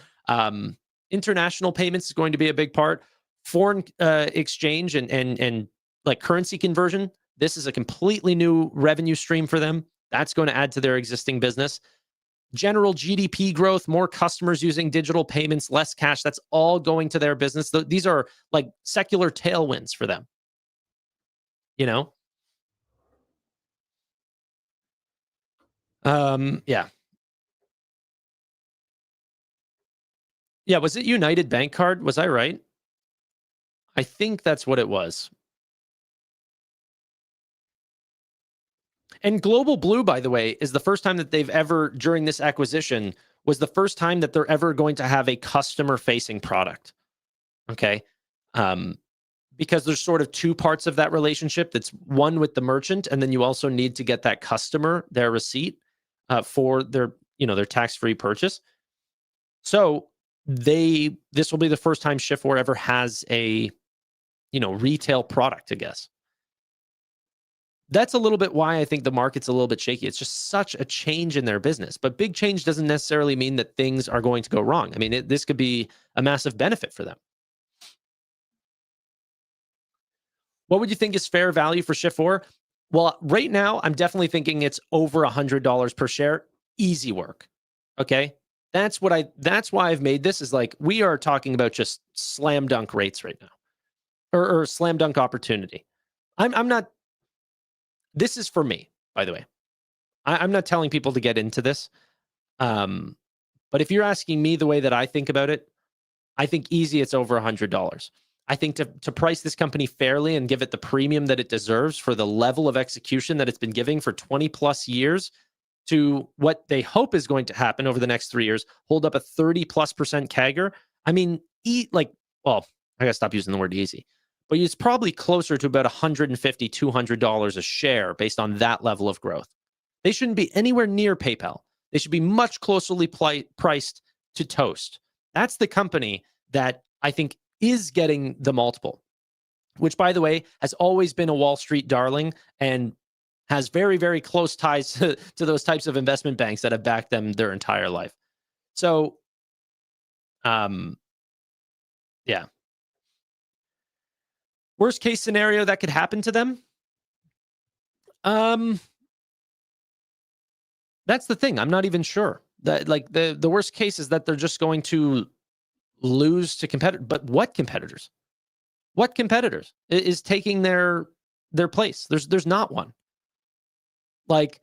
[SPEAKER 1] international payments is going to be a big part. Foreign exchange and like currency conversion, this is a completely new revenue stream for them. That's going to add to their existing business. General GDP growth, more customers using digital payments, less cash, that's all going to their business. These are like secular tailwinds for them. Yeah. Yeah, was it United Bank Card? Was I right? I think that's what it was. And Global Blue, by the way, is the first time that they've ever, during this acquisition, was the first time that they're ever going to have a customer-facing product. Okay. because there's sort of two parts of that relationship. That's one with the merchant, and then you also need to get that customer their receipt for their tax-free purchase. So this will be the first time Shift4 ever has a retail product, I guess. That's a little bit why I think the market's a little bit shaky. It's just such a change in their business. But big change doesn't necessarily mean that things are going to go wrong. I mean, this could be a massive benefit for them. What would you think is fair value for Shift4? Well, right now, I'm definitely thinking it's over $100 per share. Easy work. Okay. That's why I've made this, is like, we are talking about just slam dunk rates right now, or slam dunk opportunity. I'm not, this is for me, by the way. I'm not telling people to get into this. But if you're asking me the way that I think about it, I think easy it's over $100. I think to price this company fairly and give it the premium that it deserves for the level of execution that it's been giving for 20 plus years, to what they hope is going to happen over the next 3 years, hold up a 30+% CAGR. I mean, well, I gotta stop using the word easy, but it's probably closer to about $150, $200 a share based on that level of growth. They shouldn't be anywhere near PayPal. They should be much closely priced to Toast. That's the company that I think is getting the multiple, which, by the way, has always been a Wall Street darling and has very, very close ties to those types of investment banks that have backed them their entire life. So, yeah. Worst case scenario that could happen to them? That's the thing. I'm not even sure. That, like, the worst case is that they're just going to lose to competitors. But what competitors? What competitors is taking their place? There's not one. Like,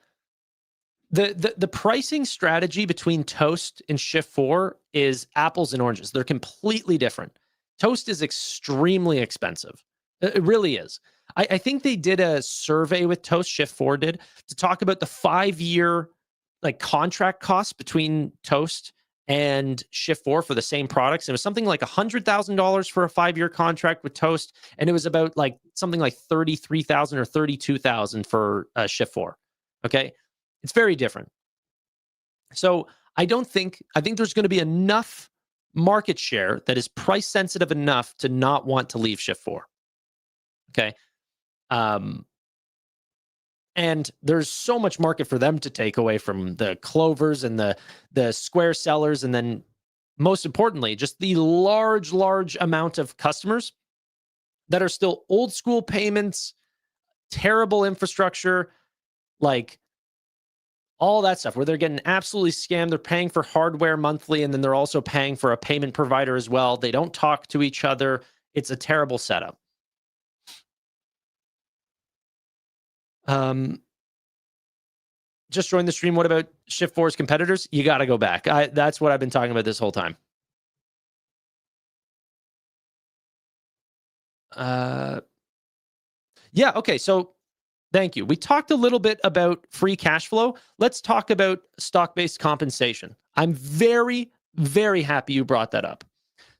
[SPEAKER 1] the pricing strategy between Toast and Shift4 is apples and oranges. They're completely different. Toast is extremely expensive. It really is. I think they did a survey with Toast, Shift4 did, to talk about the 5-year contract costs between Toast and Shift4 for the same products. It was something like $100,000 for a 5-year contract with Toast, and it was about something like $33,000 or $32,000 for Shift4. Okay, it's very different. So I think there's going to be enough market share that is price sensitive enough to not want to leave Shift4. Okay, and there's so much market for them to take away from the Clovers and the Square sellers, and then most importantly, just the large amount of customers that are still old school payments, terrible infrastructure, all that stuff, where they're getting absolutely scammed. They're paying for hardware monthly, and then they're also paying for a payment provider as well. They don't talk to each other. It's a terrible setup. Just joined the stream. What about Shift4's competitors? You got to go back. That's what I've been talking about this whole time. Yeah, okay. So thank you. We talked a little bit about free cash flow. Let's talk about stock-based compensation. I'm very, very happy you brought that up.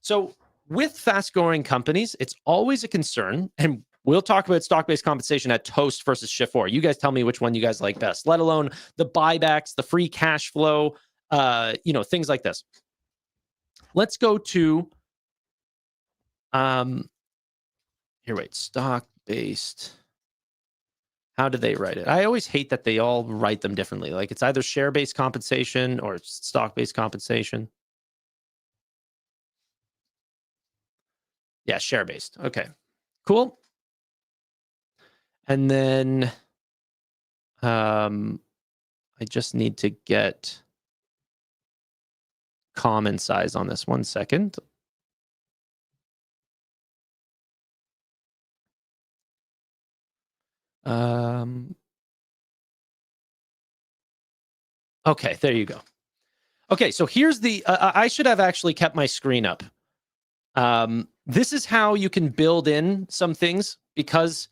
[SPEAKER 1] So with fast-growing companies, it's always a concern, and we'll talk about stock-based compensation at Toast versus Shift4. You guys tell me which one you guys like best, let alone the buybacks, the free cash flow, things like this. Let's go to, stock-based. How do they write it? I always hate that they all write them differently. Like, it's either share-based compensation or stock-based compensation. Yeah, share-based. Okay, cool. And then I just need to get common size on this. 1 second. Okay, there you go. Okay, so here's the, I should have actually kept my screen up. This is how you can build in some things, because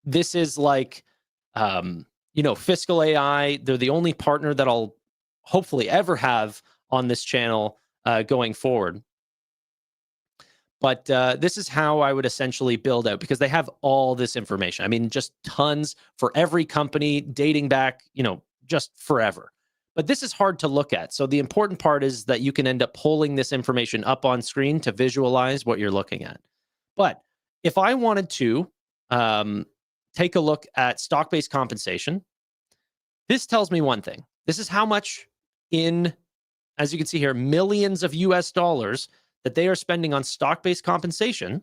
[SPEAKER 1] this is Fiscal AI. They're the only partner that I'll hopefully ever have on this channel going forward. But this is how I would essentially build out, because they have all this information. I mean, just tons for every company dating back, just forever. But this is hard to look at. So the important part is that you can end up pulling this information up on screen to visualize what you're looking at. But if I wanted to take a look at stock-based compensation, this tells me one thing. This is how much as you can see here, millions of US dollars that they are spending on stock-based compensation.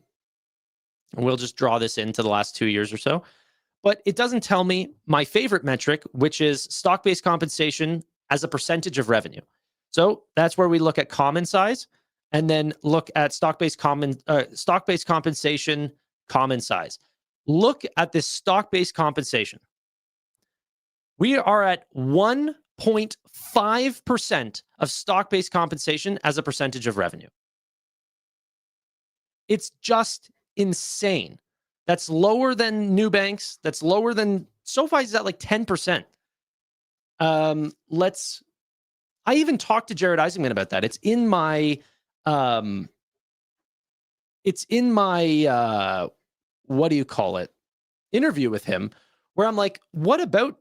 [SPEAKER 1] And we'll just draw this into the last 2 years or so. But it doesn't tell me my favorite metric, which is stock-based compensation as a percentage of revenue. So that's where we look at common size and then look at stock-based compensation common size. Look at this stock-based compensation. We are at 1.5% of stock-based compensation as a percentage of revenue. It's just insane. That's lower than new banks. That's lower than SoFi is at like 10%. I even talked to Jared Isaacman about that. It's in my what do you call it? Interview with him, where I'm like, what about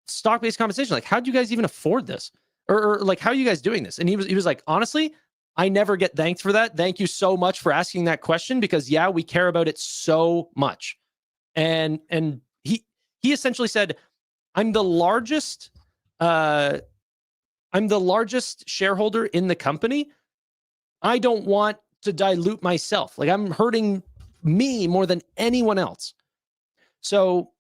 [SPEAKER 1] stock-based compensation? Like, how do you guys even afford this? Or like, how are you guys doing this? And he was like, honestly, I never get thanked for that. Thank you so much for asking that question, because yeah, we care about it so much. And he essentially said, I'm the largest shareholder in the company. I don't want to dilute myself. Like, I'm hurting me more than anyone else. So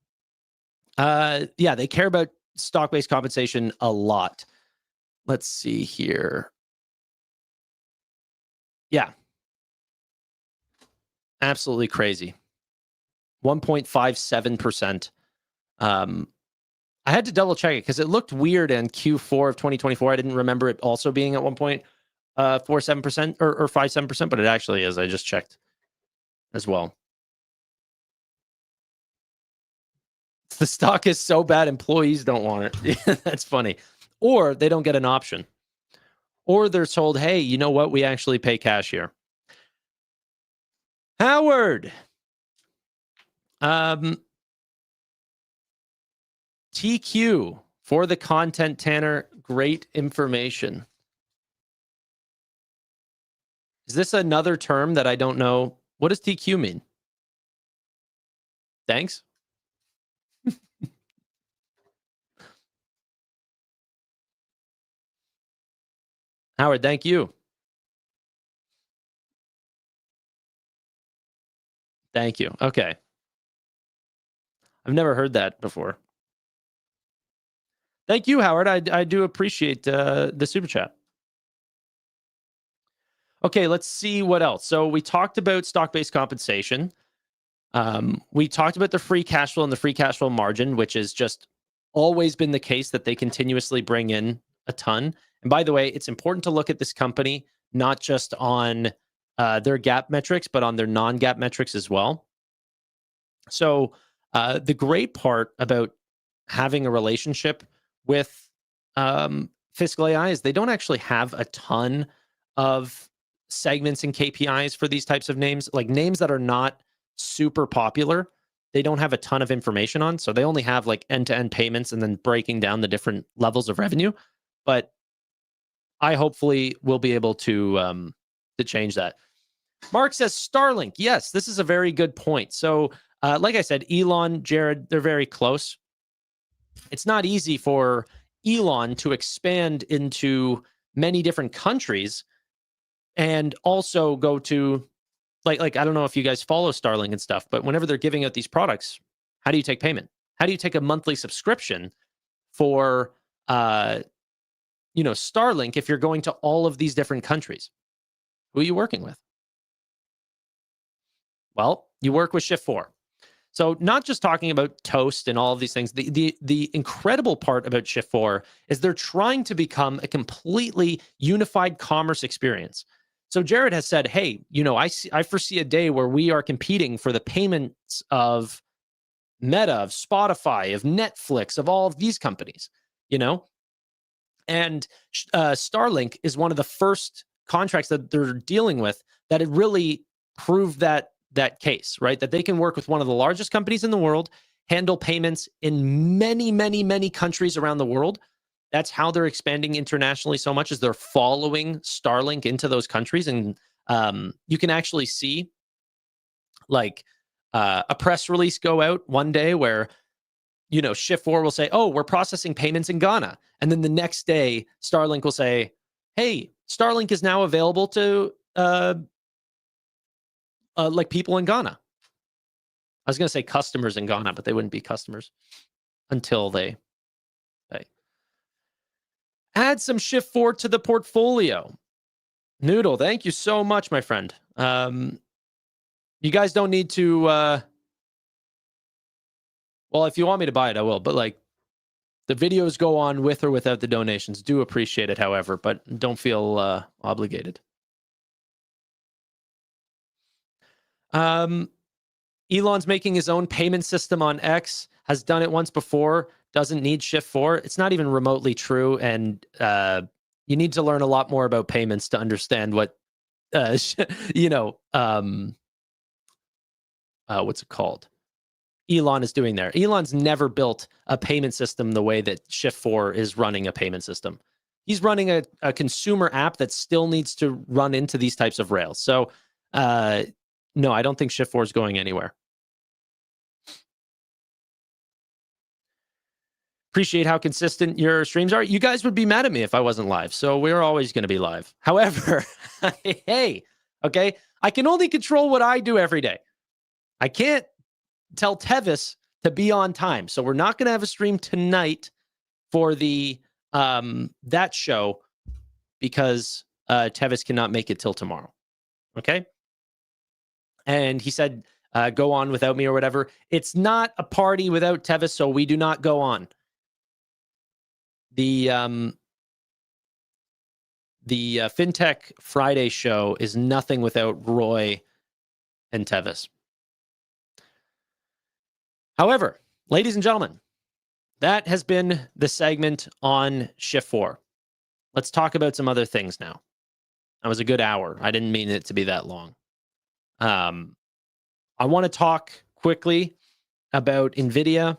[SPEAKER 1] yeah, they care about stock-based compensation a lot. Let's see here. Yeah. Absolutely crazy. 1.57%. I had to double check it because it looked weird in Q4 of 2024. I didn't remember it also being at 1.47% or 57%, but it actually is. I just checked as well. The stock is so bad, employees don't want it. That's funny. Or they don't get an option. Or they're told, hey, you know what? We actually pay cash here. Howard. TQ for the content, Tanner. Great information. Is this another term that I don't know? What does TQ mean? Thanks. Howard, thank you. Thank you. Okay. I've never heard that before. Thank you, Howard. I do appreciate the super chat. Okay, let's see what else. So we talked about stock-based compensation. We talked about the free cash flow and the free cash flow margin, which has just always been the case that they continuously bring in a ton. And by the way, it's important to look at this company not just on their GAAP metrics, but on their non-GAAP metrics as well. So the great part about having a relationship with Fiscal AI is they don't actually have a ton of segments and KPIs for these types of names, like names that are not super popular. They don't have a ton of information on. So they only have like end-to-end payments and then breaking down the different levels of revenue. But I hopefully will be able to change that. Mark says Starlink. Yes, this is a very good point. So like I said, Elon, Jared, they're very close. It's not easy for Elon to expand into many different countries and also go to like I don't know if you guys follow Starlink and stuff, but whenever they're giving out these products, how do you take payment? How do you take a monthly subscription for Starlink if you're going to all of these different countries? Who are you working with? Well, you work with Shift4. So not just talking about Toast and all of these things. The incredible part about Shift4 is they're trying to become a completely unified commerce experience. So Jared has said, hey, I foresee a day where we are competing for the payments of Meta, of Spotify, of Netflix, of all of these companies, And Starlink is one of the first contracts that they're dealing with that it really prove that case, right? That they can work with one of the largest companies in the world, handle payments in many, many, many countries around the world. That's how they're expanding internationally so much, as they're following Starlink into those countries. And you can actually see like a press release go out one day where, Shift4 will say, oh, we're processing payments in Ghana. And then the next day, Starlink will say, hey, Starlink is now available to like people in Ghana. I was going to say customers in Ghana, but they wouldn't be customers until they add some Shift4 to the portfolio. Noodle, thank you so much, my friend. You guys don't need to, well, if you want me to buy it, I will. But like, the videos go on with or without the donations. Do appreciate it, however, but don't feel obligated. Elon's making his own payment system on X, has done it once before, doesn't need Shift4. It's not even remotely true. And you need to learn a lot more about payments to understand what, what's it called? Elon is doing there. Elon's never built a payment system the way that Shift4 is running a payment system. He's running a consumer app that still needs to run into these types of rails. So, no, I don't think Shift4 is going anywhere. Appreciate how consistent your streams are. You guys would be mad at me if I wasn't live. So we're always going to be live. However, hey, okay, I can only control what I do every day. I can't tell Tevis to be on time. So we're not going to have a stream tonight for the that show because Tevis cannot make it till tomorrow. Okay? And he said, go on without me or whatever. It's not a party without Tevis, so we do not go on. The FinTech Friday show is nothing without Roy and Tevis. However, ladies and gentlemen, that has been the segment on Shift4. Let's talk about some other things now. That was a good hour. I didn't mean it to be that long. I want to talk quickly about Nvidia.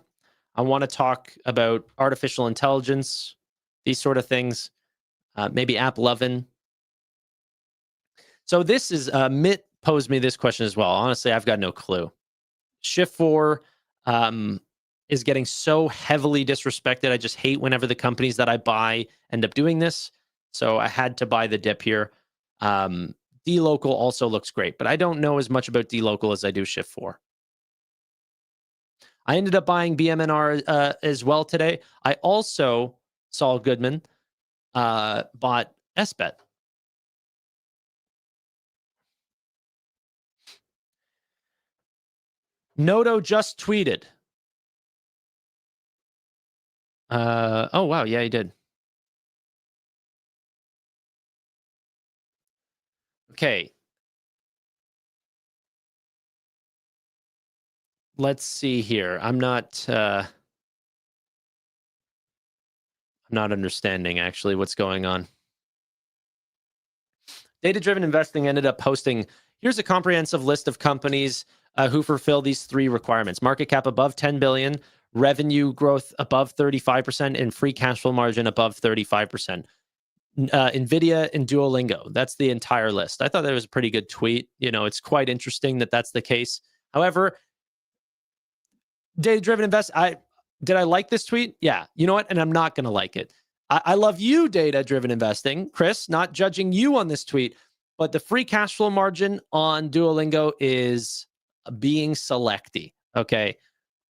[SPEAKER 1] I want to talk about artificial intelligence, these sort of things. Maybe AppLovin. So this is, Mitt posed me this question as well. Honestly, I've got no clue. Shift4 is getting so heavily disrespected. I just hate whenever the companies that I buy end up doing this. So I had to buy the dip here. dLocal also looks great, but I don't know as much about dLocal as I do Shift4. I ended up buying BMNR as well today. I also, Saul Goodman, bought SBET. Noto just tweeted. Oh, wow. Yeah, he did. Okay. Let's see here. I'm not understanding actually what's going on. Data-driven investing ended up posting, here's a comprehensive list of companies who fulfill these three requirements: market cap above 10 billion, revenue growth above 35%, and free cash flow margin above 35%. Nvidia and Duolingo. That's the entire list. I thought that was a pretty good tweet. It's quite interesting that that's the case. However, data-driven invest. Did I like this tweet? Yeah. You know what? And I'm not going to like it. I love you, data-driven investing, Chris. Not judging you on this tweet, but the free cash flow margin on Duolingo is being selecty. Okay.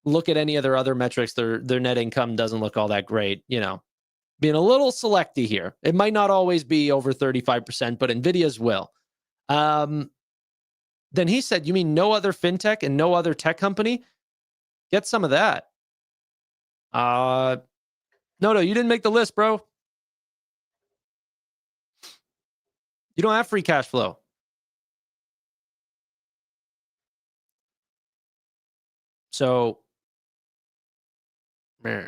[SPEAKER 1] Look at any of their other metrics. Their net income doesn't look all that great. Being a little selecty here. It might not always be over 35%, but Nvidia's will. Then he said, you mean no other fintech and no other tech company? Get some of that. No, you didn't make the list, bro. You don't have free cash flow. So, all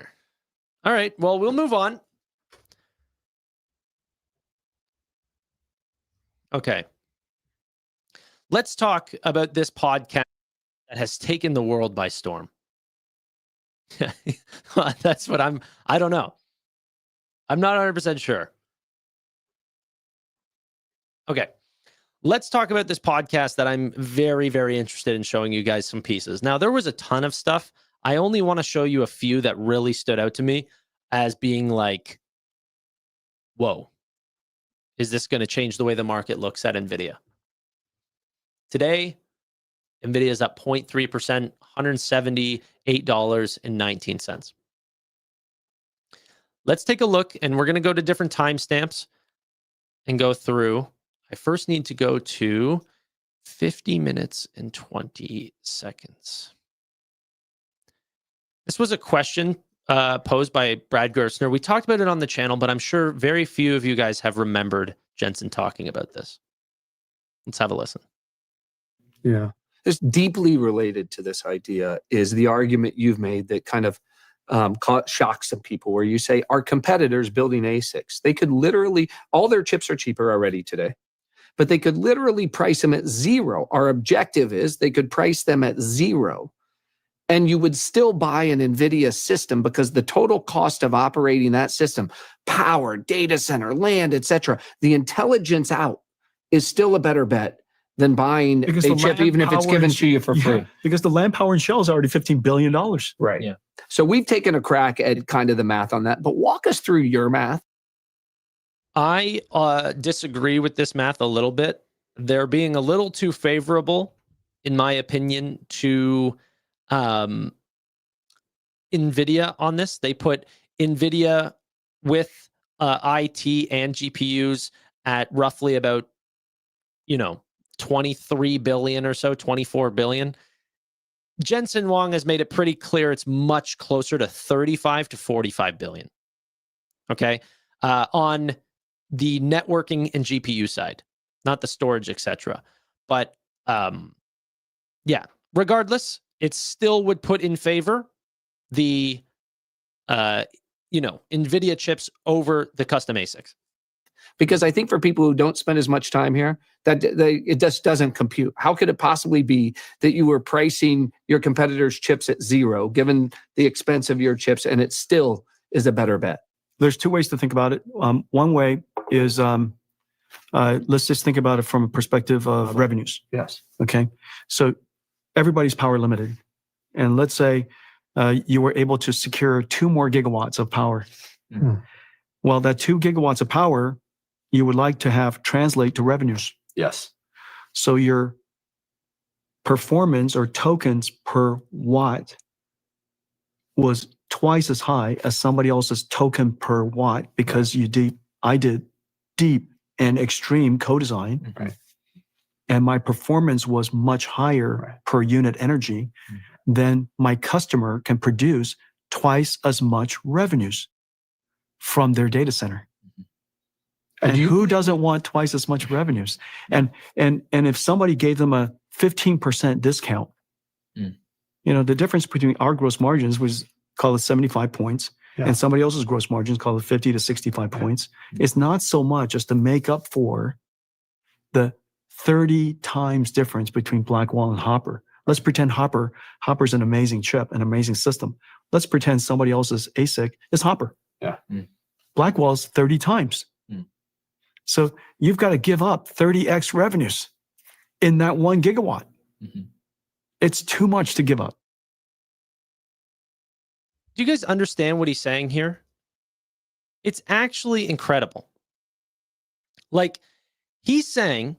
[SPEAKER 1] right. Well, we'll move on. Okay. let's talk about this podcast that has taken the world by storm. That's what I don't know. I'm not 100% sure. Okay. Let's talk about this podcast that I'm very, very interested in showing you guys some pieces. Now, there was a ton of stuff. I only want to show you a few that really stood out to me as being like, whoa, is this going to change the way the market looks at Nvidia? Today, Nvidia is up 0.3%, $178.19. Let's take a look, and we're going to go to different timestamps and go through. I first need to go to 50 minutes and 20 seconds. This was a question posed by Brad Gerstner. We talked about it on the channel, but I'm sure very few of you guys have remembered Jensen talking about this. Let's have a listen.
[SPEAKER 2] Yeah. It's deeply related to this idea is the argument you've made that kind of shocks some people, where you say our competitors building ASICs, they could literally, all their chips are cheaper already today, but they could literally price them at zero. Our objective is they could price them at zero, and you would still buy an NVIDIA system because the total cost of operating that system, power, data center, land, etc., the intelligence out is still a better bet than buying a chip, even if it's given to you for free.
[SPEAKER 3] Because the land, power, and shell is already $15 billion.
[SPEAKER 2] Right.
[SPEAKER 1] Yeah.
[SPEAKER 2] So we've taken a crack at kind of the math on that, but walk us through your math.
[SPEAKER 1] I disagree with this math a little bit. They're being a little too favorable, in my opinion, to NVIDIA on this. They put NVIDIA with IT and GPUs at roughly about, 23 billion or so, 24 billion. Jensen Huang has made it pretty clear it's much closer to 35 to 45 billion. Okay. On the networking and GPU side, not the storage, etc. But yeah, regardless, it still would put in favor the NVIDIA chips over the custom ASICs.
[SPEAKER 2] Because I think for people who don't spend as much time here, it just doesn't compute. How could it possibly be that you were pricing your competitors' chips at zero, given the expense of your chips, and it still is a better bet?
[SPEAKER 3] There's two ways to think about it. One way is, let's just think about it from a perspective of revenues.
[SPEAKER 2] Yes.
[SPEAKER 3] Okay. So everybody's power limited. And let's say you were able to secure 2 more gigawatts of power.
[SPEAKER 2] Mm.
[SPEAKER 3] Well, that 2 gigawatts of power, you would like to have translate to revenues.
[SPEAKER 2] Yes.
[SPEAKER 3] So your performance or tokens per watt was twice as high as somebody else's token per watt, because I did deep and extreme co-design.
[SPEAKER 2] Right.
[SPEAKER 3] And my performance was much higher per unit energy. Then my customer can produce twice as much revenues from their data center. And who doesn't want twice as much revenues? And if somebody gave them a 15% discount, the difference between our gross margins was, call it 75 points, and somebody else's gross margins, call it 50 to 65 points. It's not so much as to make up for the 30 times difference between Blackwell and Hopper. Let's pretend Hopper's an amazing chip, an amazing system. Let's pretend somebody else's ASIC is Hopper.
[SPEAKER 2] Yeah.
[SPEAKER 3] Blackwell's 30 times. So you've got to give up 30x revenues in that 1 gigawatt. It's too much to give up.
[SPEAKER 1] Do you guys understand what he's saying here? It's actually incredible. Like, he's saying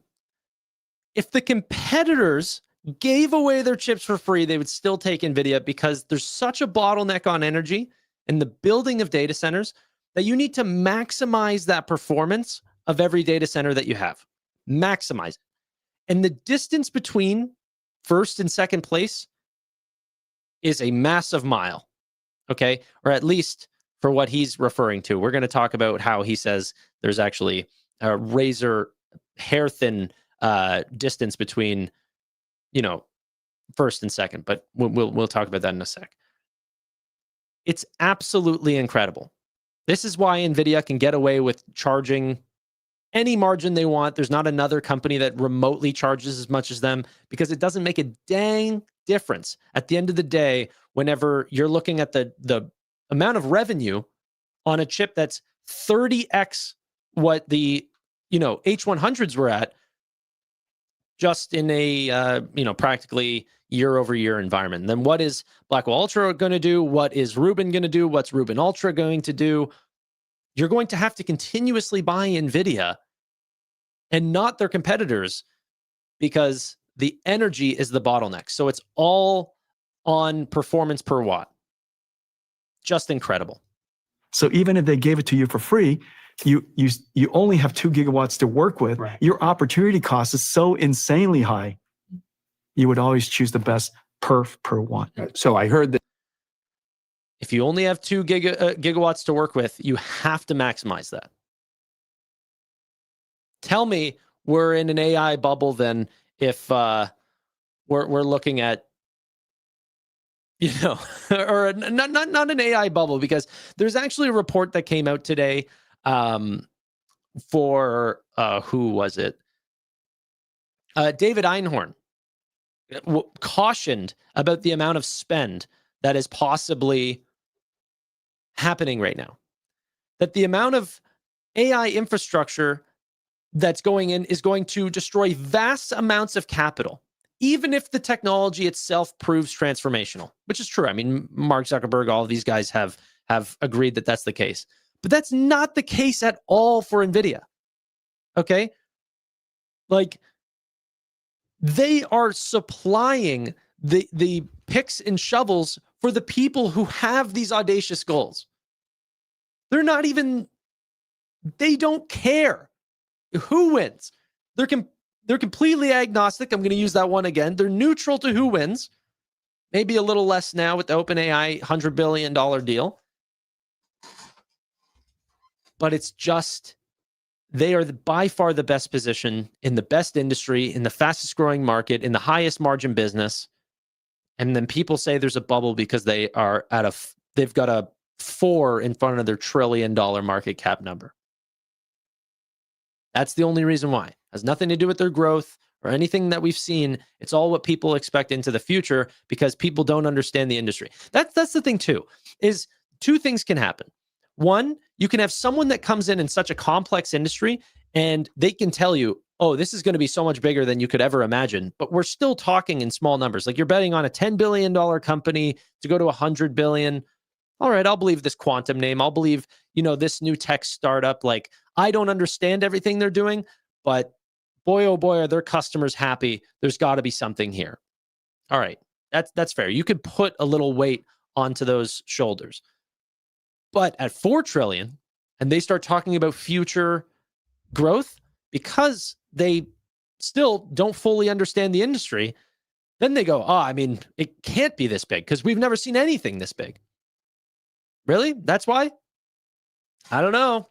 [SPEAKER 1] if the competitors gave away their chips for free, they would still take NVIDIA, because there's such a bottleneck on energy and the building of data centers that you need to maximize that performance of every data center that you have. Maximize it. And the distance between first and second place is a massive mile. Okay? Or at least for what he's referring to. We're going to talk about how he says there's actually a razor hair thin distance between, first and second, but we'll talk about that in a sec. It's absolutely incredible. This is why NVIDIA can get away with charging any margin they want. There's not another company that remotely charges as much as them, because it doesn't make a dang difference at the end of the day whenever you're looking at the amount of revenue on a chip that's 30x what the H100s were at, just in a practically year over year environment. And then what is Blackwell Ultra going to do? What is Rubin going to do? What's Rubin Ultra going to do? You're going to have to continuously buy Nvidia and not their competitors, because the energy is the bottleneck. So it's all on performance per watt. Just incredible.
[SPEAKER 3] So even if they gave it to you for free, you only have 2 gigawatts to work with.
[SPEAKER 2] Right.
[SPEAKER 3] Your opportunity cost is so insanely high. You would always choose the best perf per watt.
[SPEAKER 2] So I heard that.
[SPEAKER 1] If you only have 2 gigawatts to work with, you have to maximize that. Tell me we're in an AI bubble then if we're looking at, or not an AI bubble, because there's actually a report that came out today for who was it? David Einhorn cautioned about the amount of spend that is possibly happening right now. That the amount of AI infrastructure that's going in is going to destroy vast amounts of capital, even if the technology itself proves transformational, which is true. I mean, Mark Zuckerberg, all of these guys have agreed that that's the case. But that's not the case at all for Nvidia. Okay? Like, they are supplying the picks and shovels for the people who have these audacious goals. They don't care who wins. They're completely agnostic. I'm going to use that one again. They're neutral to who wins. Maybe a little less now with the OpenAI $100 billion deal. But it's just, they are by far the best position in the best industry, in the fastest growing market, in the highest margin business. And then people say there's a bubble because they've got a 4 in front of their $1 trillion market cap number. That's the only reason why. It has nothing to do with their growth or anything that we've seen. It's all what people expect into the future, because people don't understand the industry. That's the thing too, is 2 things can happen. One, you can have someone that comes in such a complex industry and they can tell you, oh, this is going to be so much bigger than you could ever imagine. But we're still talking in small numbers. Like, you're betting on a $10 billion company to go to $100 billion. All right, I'll believe this quantum name. I'll believe, this new tech startup. Like, I don't understand everything they're doing, but boy, oh boy, are their customers happy. There's got to be something here. All right, that's fair. You could put a little weight onto those shoulders. But at 4 trillion, and they start talking about future growth because they still don't fully understand the industry, then they go, it can't be this big because we've never seen anything this big. Really? That's why? I don't know.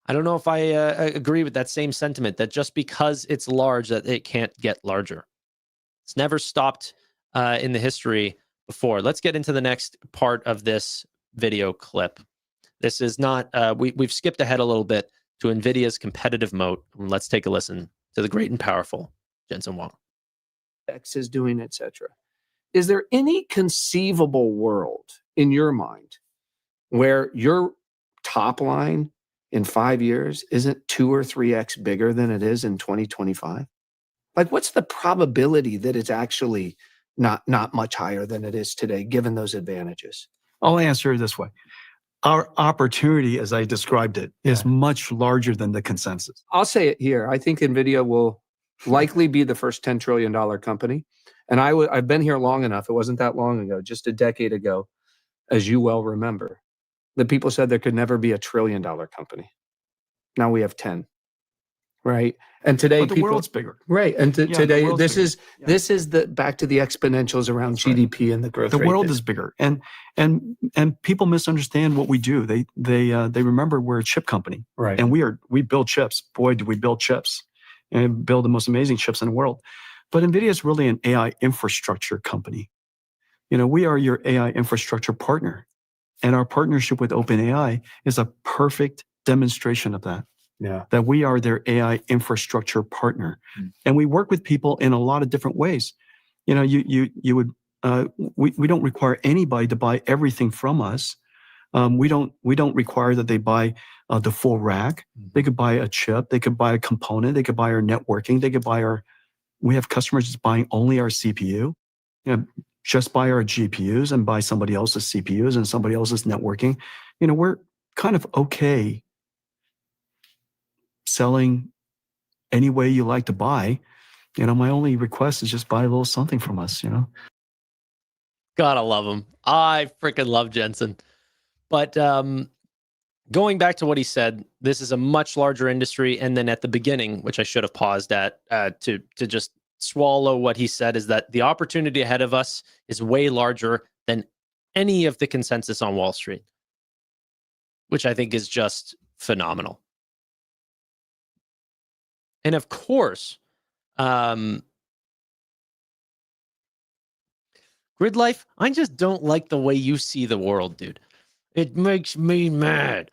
[SPEAKER 1] I don't know if I agree with that same sentiment, that just because it's large that it can't get larger. It's never stopped in the history before. Let's get into the next part of this video clip. This is not, we've skipped ahead a little bit to NVIDIA's competitive moat. Let's take a listen to the great and powerful Jensen Huang.
[SPEAKER 2] X is doing, etc. Is there any conceivable world in your mind where your top line in 5 years isn't 2 or 3x bigger than it is in 2025? Like, what's the probability that it's actually not much higher than it is today, given those advantages?
[SPEAKER 3] I'll answer it this way. Our opportunity, as I described it, is much larger than the consensus.
[SPEAKER 2] I'll say it here. I think NVIDIA will likely be the first $10 trillion company. And I've been here long enough. It wasn't that long ago, just a decade ago, as you well remember, that people said there could never be $1 trillion company. Now we have 10, right? And today,
[SPEAKER 3] but the world's bigger,
[SPEAKER 2] right? And today, this
[SPEAKER 3] bigger.
[SPEAKER 2] This is the back to the exponentials around
[SPEAKER 3] That's
[SPEAKER 2] GDP and the growth rate.
[SPEAKER 3] The world is bigger, and people misunderstand what we do. They remember we're a chip company,
[SPEAKER 2] right?
[SPEAKER 3] And we build chips. Boy, do we build chips, and build the most amazing chips in the world. But NVIDIA is really an AI infrastructure company. We are your AI infrastructure partner, and our partnership with OpenAI is a perfect demonstration of that. that we are their AI infrastructure partner. And we work with people in a lot of different ways. You know, you would, we don't require anybody to buy everything from us. We don't require that they buy the full rack. They could buy a chip, they could buy a component, they could buy our networking, they could buy we have customers just buying only our CPU, you know, just buy our GPUs and buy somebody else's CPUs and somebody else's networking. You know, we're kind of okay selling any way you like to buy. You know, my only request is just buy a little something from us, you know?
[SPEAKER 1] Gotta love him. I freaking love Jensen. But going back to what he said, this is a much larger industry. And then at the beginning, which I should have paused at to just swallow what he said, is that the opportunity ahead of us is way larger than any of the consensus on Wall Street, which I think is just phenomenal. And of course, Grid Life, I just don't like the way you see the world, dude. It makes me mad.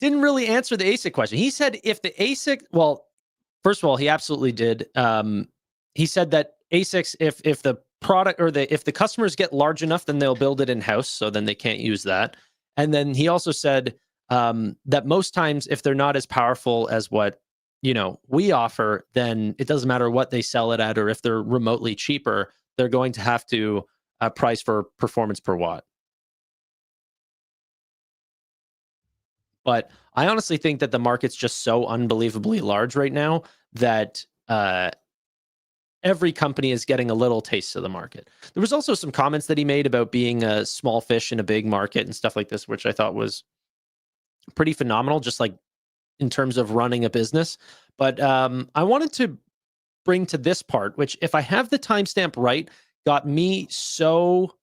[SPEAKER 1] Didn't really answer the ASIC question. He said if the ASIC, well, first of all, he absolutely did. He said that ASICs, if the product or if the customers get large enough, then they'll build it in-house, so then they can't use that. And then he also said that most times if they're not as powerful as what, you know, we offer, then it doesn't matter what they sell it at, or if they're remotely cheaper, they're going to have to price for performance per watt. But I honestly think that the market's just so unbelievably large right now that every company is getting a little taste of the market. There was also some comments that he made about being a small fish in a big market and stuff like this, which I thought was pretty phenomenal, just like in terms of running a business. But I wanted to bring to this part, which, if I have the timestamp right, got me so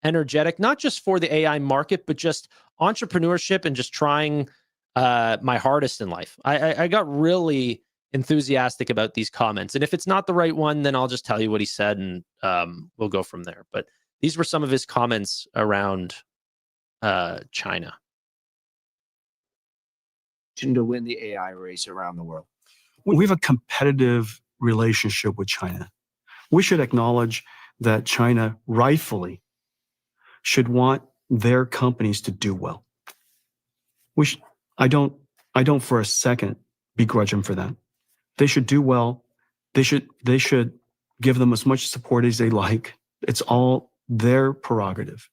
[SPEAKER 1] energetic, not just for the AI market, but just entrepreneurship and just trying my hardest in life. I got really enthusiastic about these comments. And if it's not the right one, then I'll just tell you what he said and we'll go from there. But these were some of his comments around China.
[SPEAKER 2] To win the AI race around the world.
[SPEAKER 3] We have a competitive relationship with China. We should acknowledge that China rightfully should want their companies to do well. I don't for a second begrudge them for that. They should do well. They should give them as much support as they like. It's all their prerogative.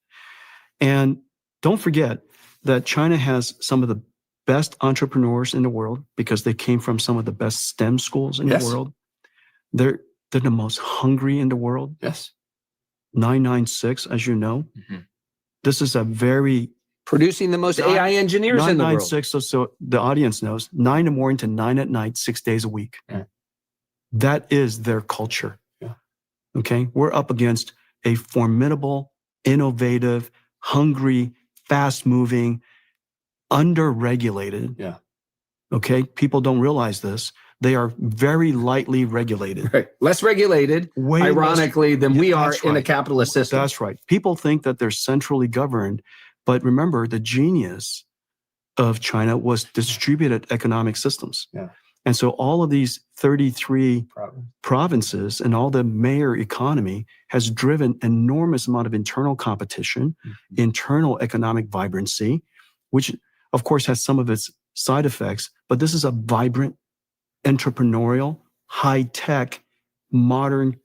[SPEAKER 3] And don't forget that China has some of the best entrepreneurs in the world because they came from some of the best STEM schools in the world. They're the most hungry in the world.
[SPEAKER 2] Yes.
[SPEAKER 3] 996, as you know. This is a very
[SPEAKER 2] producing the most AI engineers in the world.
[SPEAKER 3] 996, so the audience knows, 9 in the morning to 9 at night, 6 days a week.
[SPEAKER 2] Yeah.
[SPEAKER 3] That is their culture.
[SPEAKER 2] Yeah.
[SPEAKER 3] Okay? We're up against a formidable, innovative, hungry, fast-moving, under-regulated.
[SPEAKER 2] Yeah.
[SPEAKER 3] Okay? People don't realize this. They are very lightly regulated.
[SPEAKER 2] Right. Less regulated,
[SPEAKER 3] Way
[SPEAKER 2] ironically, than we are
[SPEAKER 3] that's
[SPEAKER 2] in a
[SPEAKER 3] right.
[SPEAKER 2] capitalist system.
[SPEAKER 3] That's right. People think that they're centrally governed, but remember, the genius of China was distributed economic systems.
[SPEAKER 2] Yeah.
[SPEAKER 3] And so all of these 33 provinces and all the mayor economy has driven enormous amount of internal competition, internal economic vibrancy, which of course has some of its side effects, but this is a vibrant, entrepreneurial, high-tech, modern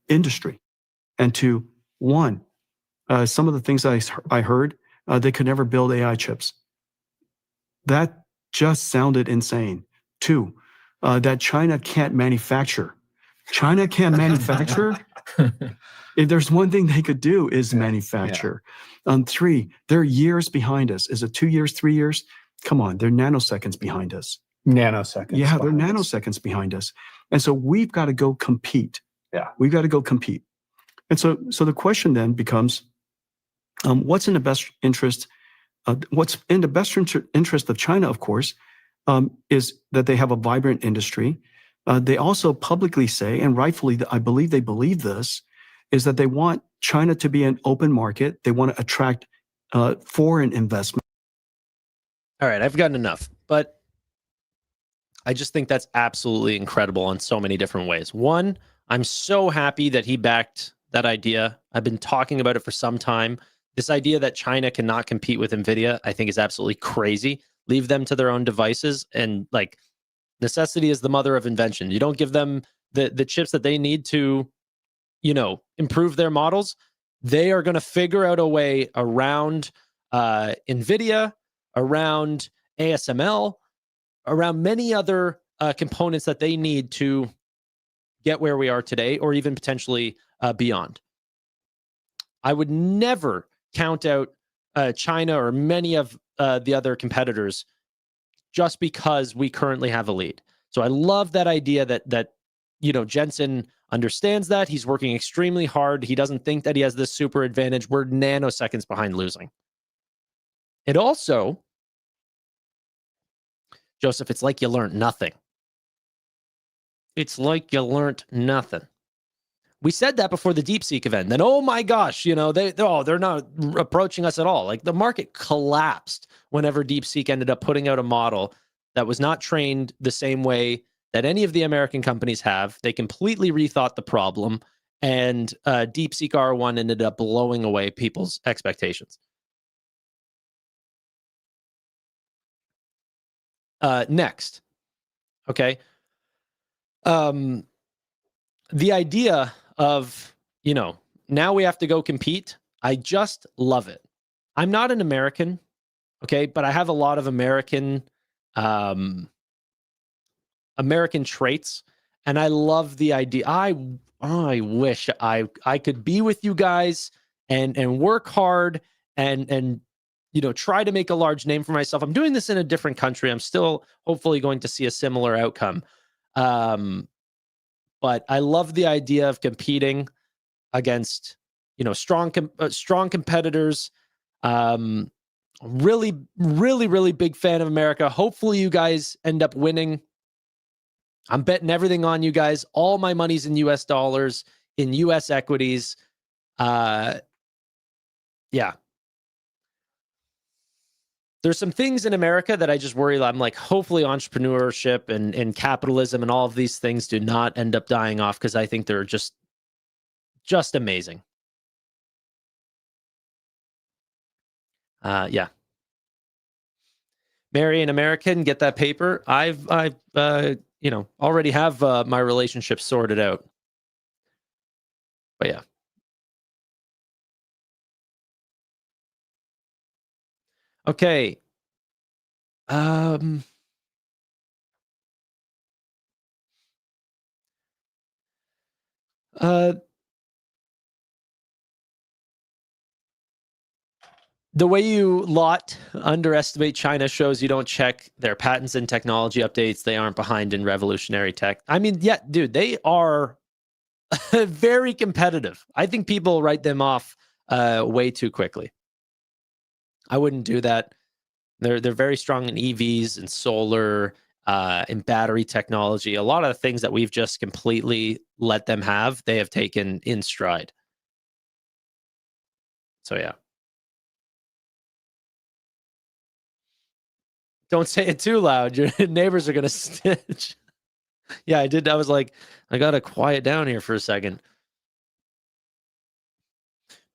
[SPEAKER 3] industry. And to one, some of the things I heard, they could never build AI chips. That just sounded insane. Two, that China can't manufacture. China can't manufacture? If there's one thing they could do is manufacture. Three, they're years behind us. Is it 2 years, 3 years? Come on, they're nanoseconds behind us.
[SPEAKER 2] Nanoseconds.
[SPEAKER 3] Yeah, they're nanoseconds behind us. And so we've got to go compete.
[SPEAKER 2] Yeah.
[SPEAKER 3] We've got to go compete. And so the question then becomes, what's in the best interest? What's in the best interest of China, of course, is that they have a vibrant industry. They also publicly say, and rightfully, I believe they believe this, is that they want China to be an open market. They want to attract foreign investment.
[SPEAKER 1] All right, I've gotten enough. But I just think that's absolutely incredible in so many different ways. One, I'm so happy that he backed that idea. I've been talking about it for some time. This idea that China cannot compete with Nvidia, I think, is absolutely crazy. Leave them to their own devices, and like, necessity is the mother of invention. You don't give them the chips that they need to, improve their models. They are going to figure out a way around Nvidia, around ASML, around many other components that they need to get where we are today, or even potentially beyond. I would never count out China or many of the other competitors just because we currently have a lead. So I love that idea that Jensen understands that. He's working extremely hard. He doesn't think that he has this super advantage. We're nanoseconds behind losing. It also, Joseph, it's like you learned nothing. It's like you learned nothing. We said that before the DeepSeek event. Then, oh my gosh, they're not approaching us at all. Like, the market collapsed whenever DeepSeek ended up putting out a model that was not trained the same way that any of the American companies have. They completely rethought the problem, and DeepSeek R1 ended up blowing away people's expectations. Next, okay. The idea of, now we have to go compete, I just love it. I'm not an American, okay, but I have a lot of American traits, and I love the idea. I wish I could be with you guys and work hard and try to make a large name for myself. I'm doing this in a different country. I'm still hopefully going to see a similar outcome. But I love the idea of competing against, strong competitors. Really, really, really big fan of America. Hopefully you guys end up winning. I'm betting everything on you guys. All my money's in US dollars, in US equities. Yeah. There's some things in America that I just worry. I'm like, hopefully entrepreneurship and capitalism and all of these things do not end up dying off, because I think they're just amazing. Yeah. Marry an American, get that paper. I've already have my relationship sorted out. But yeah. Okay. The way you underestimate China shows you don't check their patents and technology updates. They aren't behind in revolutionary tech. I mean, yeah, dude, they are very competitive. I think people write them off way too quickly. I wouldn't do that. They're very strong in EVs and solar, in battery technology. A lot of the things that we've just completely let them have, they have taken in stride. So yeah. Don't say it too loud. Your neighbors are going to snitch. Yeah, I did. I was like, I got to quiet down here for a second.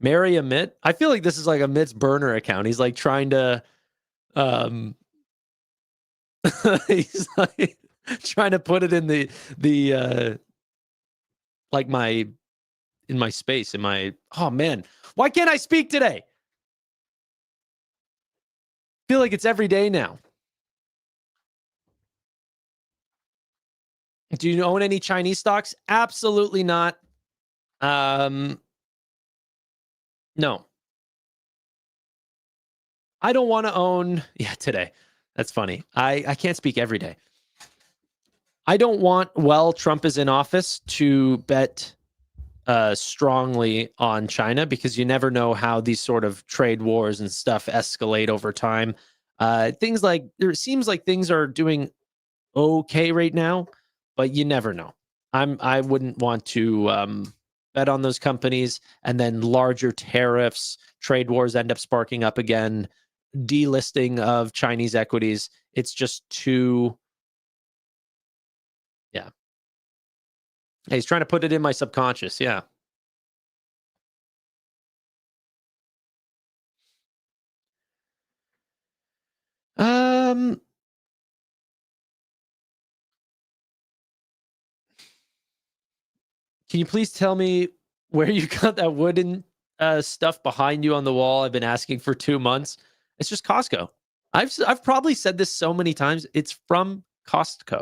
[SPEAKER 1] Marry Amit. I feel like this is like Amit's burner account. He's like trying to, he's like trying to put it in like in my space, oh man, why can't I speak today? I feel like it's every day now. Do you own any Chinese stocks? Absolutely not. No. I don't want to own. Yeah, today. That's funny. I can't speak every day. I don't want, while Trump is in office, to bet strongly on China, because you never know how these sort of trade wars and stuff escalate over time. Things like, it seems like things are doing okay right now, but you never know. I wouldn't want to bet on those companies, and then larger tariffs, trade wars end up sparking up again, delisting of Chinese equities. It's just too He's trying to put it in my subconscious. Yeah. Can you please tell me where you got that wooden stuff behind you on the wall? I've been asking for 2 months. It's just Costco. I've probably said this so many times. It's from Costco.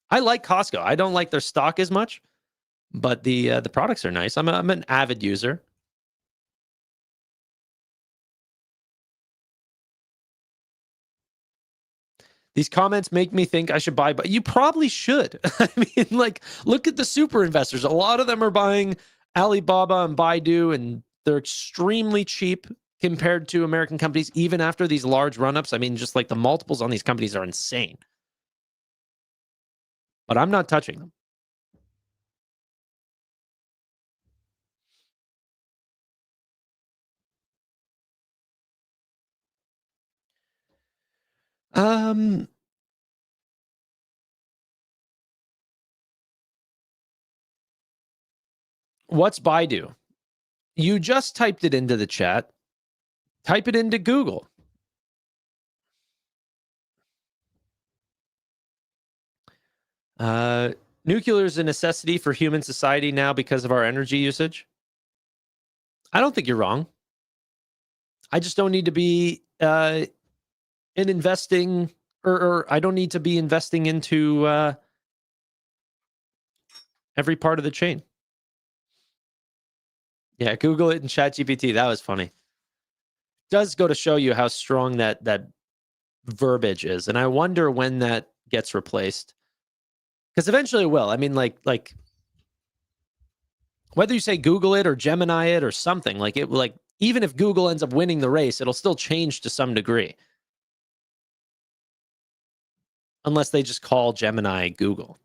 [SPEAKER 1] I like Costco. I don't like their stock as much, but the products are nice. I'm an avid user. These comments make me think I should buy, but you probably should. I mean, like, look at the super investors. A lot of them are buying Alibaba and Baidu, and they're extremely cheap compared to American companies, even after these large run-ups. I mean, just like the multiples on these companies are insane. But I'm not touching them. What's Baidu? You just typed it into the chat. Type it into Google. Nuclear is a necessity for human society now because of our energy usage. I don't think you're wrong. I just don't need to be in investing, or I don't need to be investing into every part of the chain. Yeah, Google it in ChatGPT. That was funny. Does go to show you how strong that verbiage is, and I wonder when that gets replaced. Because eventually it will. I mean, like whether you say Google it or Gemini it or something, like it, like even if Google ends up winning the race, it'll still change to some degree. Unless they just call Gemini Google.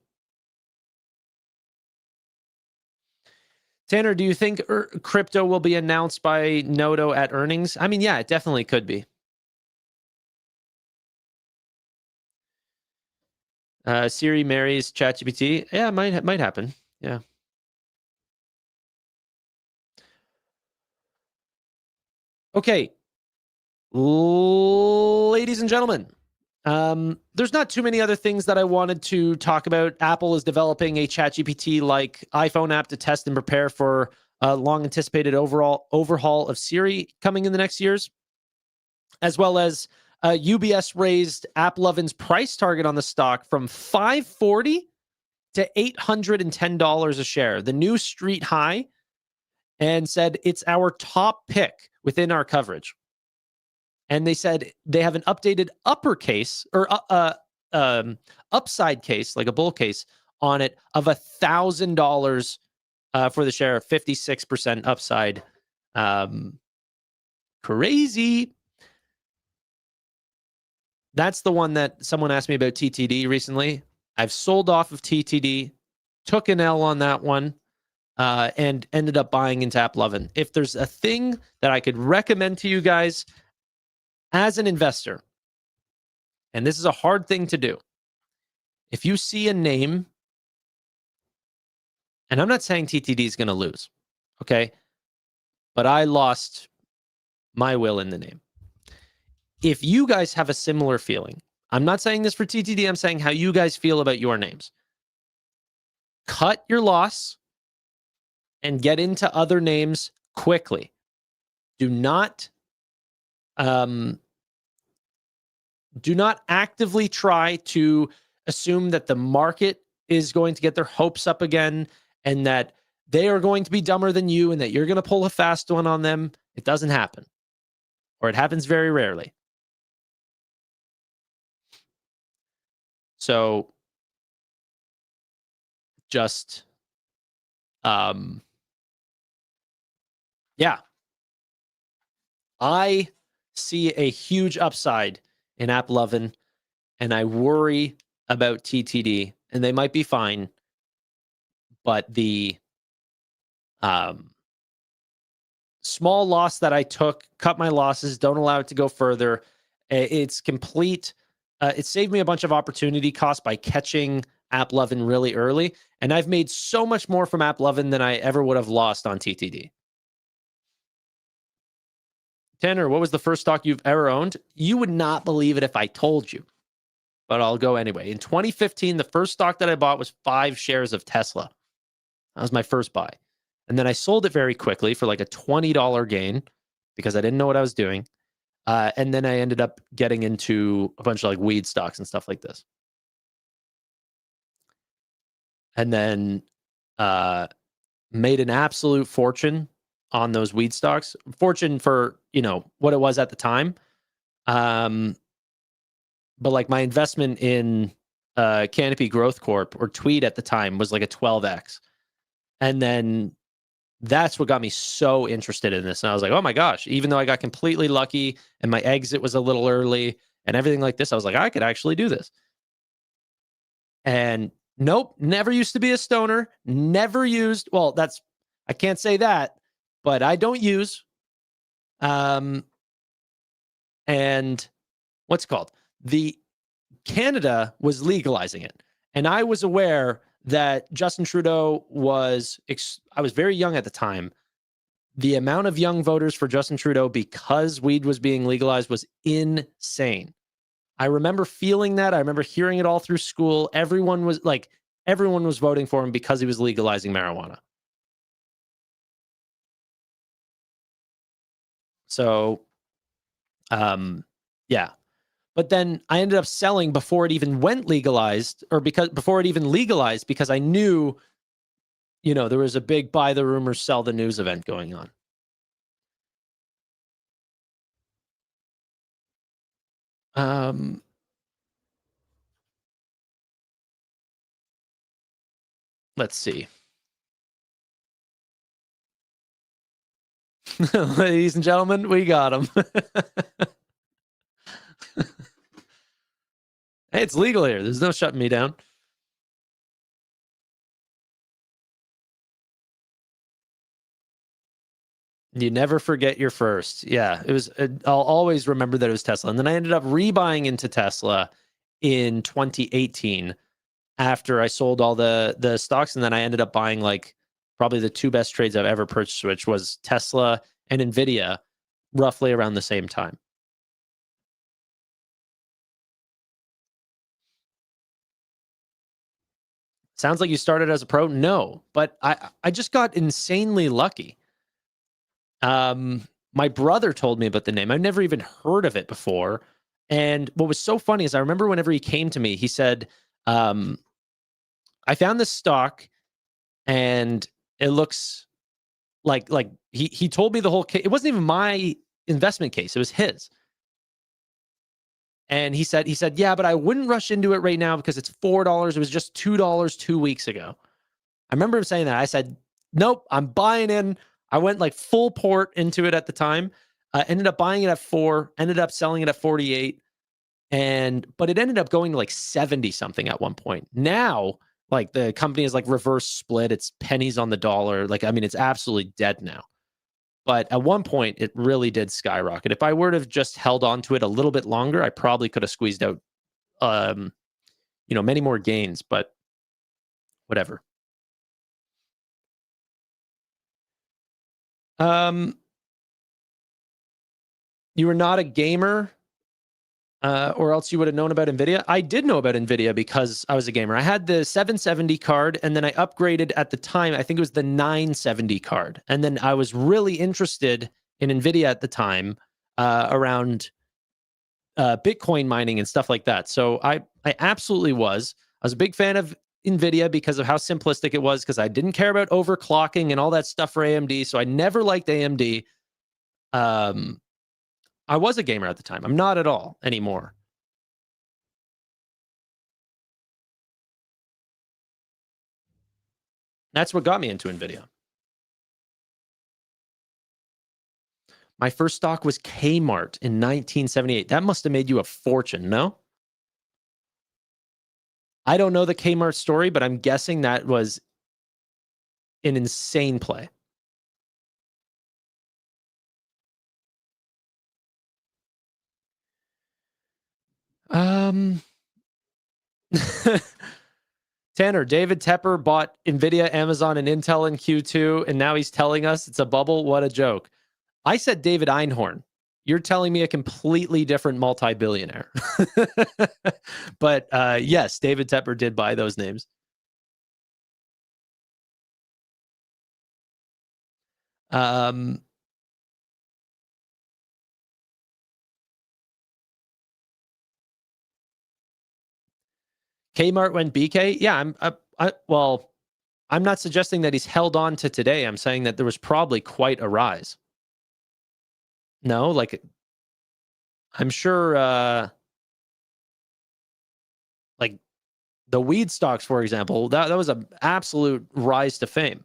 [SPEAKER 1] Tanner, do you think crypto will be announced by Noto at earnings? I mean, yeah, it definitely could be. Siri marries ChatGPT. Yeah, it might happen. Yeah. Okay. Ladies and gentlemen, there's not too many other things that I wanted to talk about. Apple is developing a ChatGPT-like iPhone app to test and prepare for a long-anticipated overhaul of Siri coming in the next years, as well as UBS raised AppLovin's price target on the stock from $540 to $810 a share, the new street high, and said it's our top pick within our coverage. And they said they have an updated uppercase or upside case, like a bull case, on it of $1,000 for the share, 56% upside. Crazy. That's the one that someone asked me about TTD recently. I've sold off of TTD, took an L on that one, and ended up buying into AppLovin. If there's a thing that I could recommend to you guys as an investor, and this is a hard thing to do, if you see a name, and I'm not saying TTD is going to lose, okay? But I lost my will in the name. If you guys have a similar feeling, I'm not saying this for TTD, I'm saying how you guys feel about your names. Cut your loss and get into other names quickly. Do not actively try to assume that the market is going to get their hopes up again and that they are going to be dumber than you and that you're going to pull a fast one on them. It doesn't happen, or it happens very rarely. So just, yeah, I see a huge upside in AppLovin, and I worry about TTD, and they might be fine, but the small loss that I took, cut my losses, don't allow it to go further. It's complete it saved me a bunch of opportunity costs by catching AppLovin really early. And I've made so much more from AppLovin than I ever would have lost on TTD. Tanner, what was the first stock you've ever owned? You would not believe it if I told you, but I'll go anyway. In 2015, the first stock that I bought was 5 shares of Tesla. That was my first buy. And then I sold it very quickly for like a $20 gain because I didn't know what I was doing. And then I ended up getting into a bunch of like weed stocks and stuff like this. And then made an absolute fortune on those weed stocks. Fortune for, what it was at the time. But like my investment in Canopy Growth Corp or Tweed at the time was like a 12x. And then that's what got me so interested in this. And I was like, oh my gosh, even though I got completely lucky and my exit was a little early and everything like this, I was like, I could actually do this. And nope, never used to be a stoner, never used. Well, I can't say that, but I don't use. And what's it called? Canada was legalizing it. And I was aware that Justin Trudeau I was very young at the time. The amount of young voters for Justin Trudeau because weed was being legalized was insane. I remember feeling that. I remember hearing it all through school. Everyone was voting for him because he was legalizing marijuana. So, yeah. But then I ended up selling before it even went legalized, or before it even legalized, because I knew, there was a big buy the rumors, sell the news event going on. Let's see. Ladies and gentlemen, we got him. Hey, it's legal here. There's no shutting me down. You never forget your first. Yeah, it was. I'll always remember that it was Tesla. And then I ended up rebuying into Tesla in 2018 after I sold all the stocks. And then I ended up buying like probably the 2 best trades I've ever purchased, which was Tesla and Nvidia, roughly around the same time. Sounds like you started as a pro. No, but I just got insanely lucky. My brother told me about the name. I've never even heard of it before. And what was so funny is I remember whenever he came to me, he said, I found this stock and it looks like he told me the whole case. It wasn't even my investment case. It was his. And he said, yeah, but I wouldn't rush into it right now because it's $4. It was just $2 2 weeks ago. I remember him saying that. I said, nope, I'm buying in. I went like full port into it at the time. Ended up buying it at 4, ended up selling it at 48. But it ended up going to like 70 something at one point. Now, like the company is like reverse split. It's pennies on the dollar. Like, I mean, it's absolutely dead now. But at one point, it really did skyrocket. If I were to have just held on to it a little bit longer, I probably could have squeezed out, many more gains. But whatever. You were not a gamer, or else you would have known about Nvidia. I did know about Nvidia because I was a gamer. I had the 770 card, and then I upgraded at the time. I think it was the 970 card, and then I was really interested in Nvidia at the time around Bitcoin mining and stuff like that. So I absolutely was. I was a big fan of Nvidia because of how simplistic it was, because I didn't care about overclocking and all that stuff for AMD. So I never liked AMD. I was a gamer at the time. I'm not at all anymore. That's what got me into Nvidia. My first stock was Kmart in 1978. That must have made you a fortune, no? I don't know the Kmart story, but I'm guessing that was an insane play. Tanner, David Tepper bought Nvidia, Amazon, and Intel in Q2, and now he's telling us it's a bubble. What a joke. I said David Einhorn. You're telling me a completely different multi-billionaire. But yes, David Tepper did buy those names. Kmart went BK. Yeah, well, I'm not suggesting that he's held on to today. I'm saying that there was probably quite a rise. No, like I'm sure like the weed stocks, for example, that was an absolute rise to fame.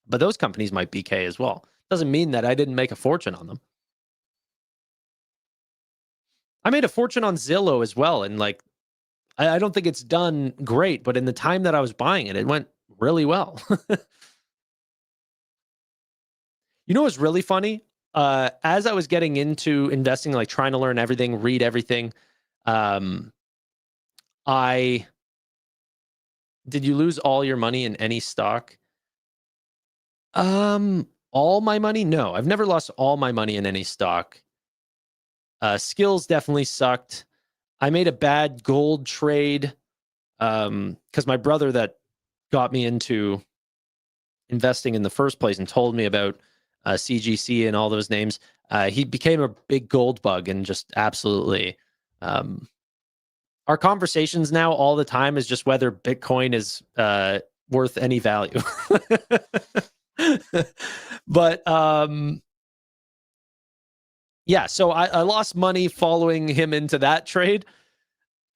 [SPEAKER 1] But those companies might BK as well. Doesn't mean that I didn't make a fortune on them. I made a fortune on Zillow as well. And like, I don't think it's done great, but in the time that I was buying it, it went really well. You know what's really funny? As I was getting into investing, like trying to learn everything, read everything, did you lose all your money in any stock? All my money? No, I've never lost all my money in any stock. Skills definitely sucked. I made a bad gold trade because my brother that got me into investing in the first place and told me about CGC and all those names, he became a big gold bug and just absolutely. Our conversations now all the time is just whether Bitcoin is worth any value. But yeah, so I lost money following him into that trade.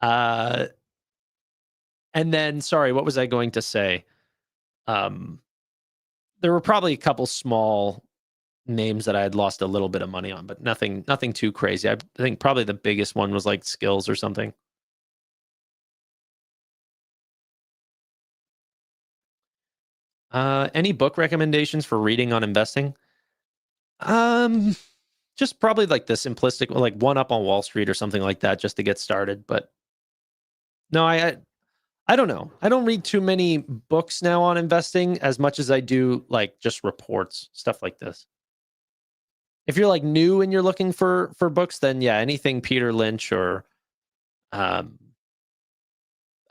[SPEAKER 1] And then, sorry, what was I going to say? There were probably a couple small names that I had lost a little bit of money on, but nothing too crazy. I think probably the biggest one was like Skills or something. Any book recommendations for reading on investing? Just probably like the simplistic, like One Up on Wall Street or something like that, just to get started. But no, I don't know. I don't read too many books now on investing as much as I do like just reports, stuff like this. If you're like new and you're looking for books, then yeah, anything Peter Lynch or I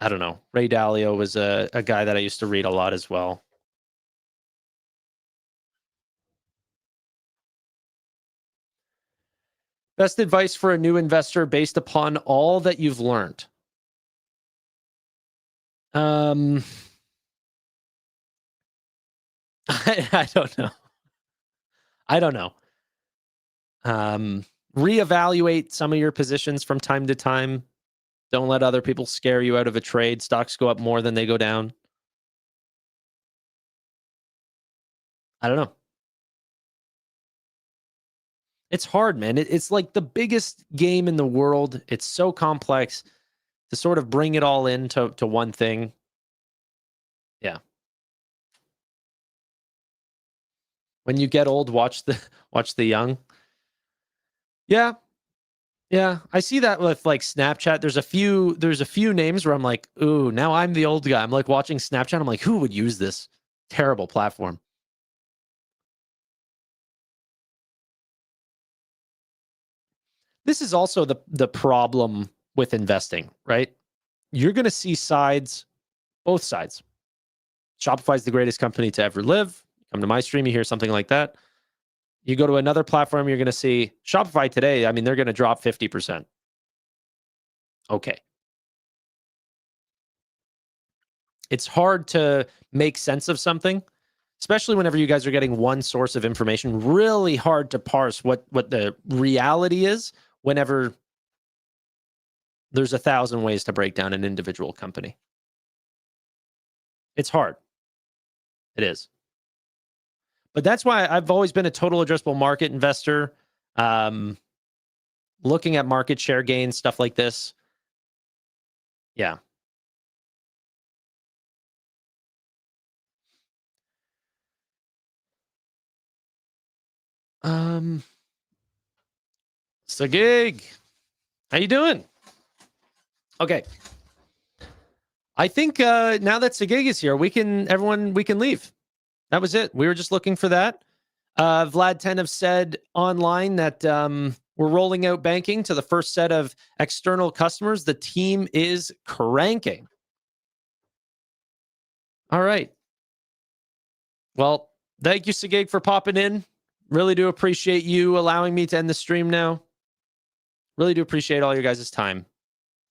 [SPEAKER 1] don't know. Ray Dalio was a guy that I used to read a lot as well. Best advice for a new investor based upon all that you've learned. I don't know. I don't know. Reevaluate some of your positions from time to time. Don't let other people scare you out of a trade. Stocks go up more than they go down. I don't know. It's hard, man. It's like the biggest game in the world. It's so complex to sort of bring it all into one thing. Yeah. When you get old, watch the young. Yeah. Yeah. I see that with like Snapchat. There's a few names where I'm like, ooh, now I'm the old guy. I'm like watching Snapchat. I'm like, who would use this terrible platform? This is also the problem with investing, right? You're going to see sides, both sides. Shopify is the greatest company to ever live. Come to my stream, you hear something like that. You go to another platform, you're going to see Shopify today. I mean, they're going to drop 50%. Okay. It's hard to make sense of something, especially whenever you guys are getting one source of information. Really hard to parse what the reality is whenever there's 1,000 ways to break down an individual company. It's hard. It is. But that's why I've always been a total addressable market investor. Looking at market share gains, stuff like this. Yeah. Sagig, how you doing? Okay. I think now that Sagig is here, we can leave. That was it. We were just looking for that. Vlad 10 have said online that we're rolling out banking to the first set of external customers. The team is cranking. All right. Well, thank you, Sagig, for popping in. Really do appreciate you allowing me to end the stream now. Really do appreciate all your guys' time.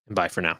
[SPEAKER 1] And bye for now.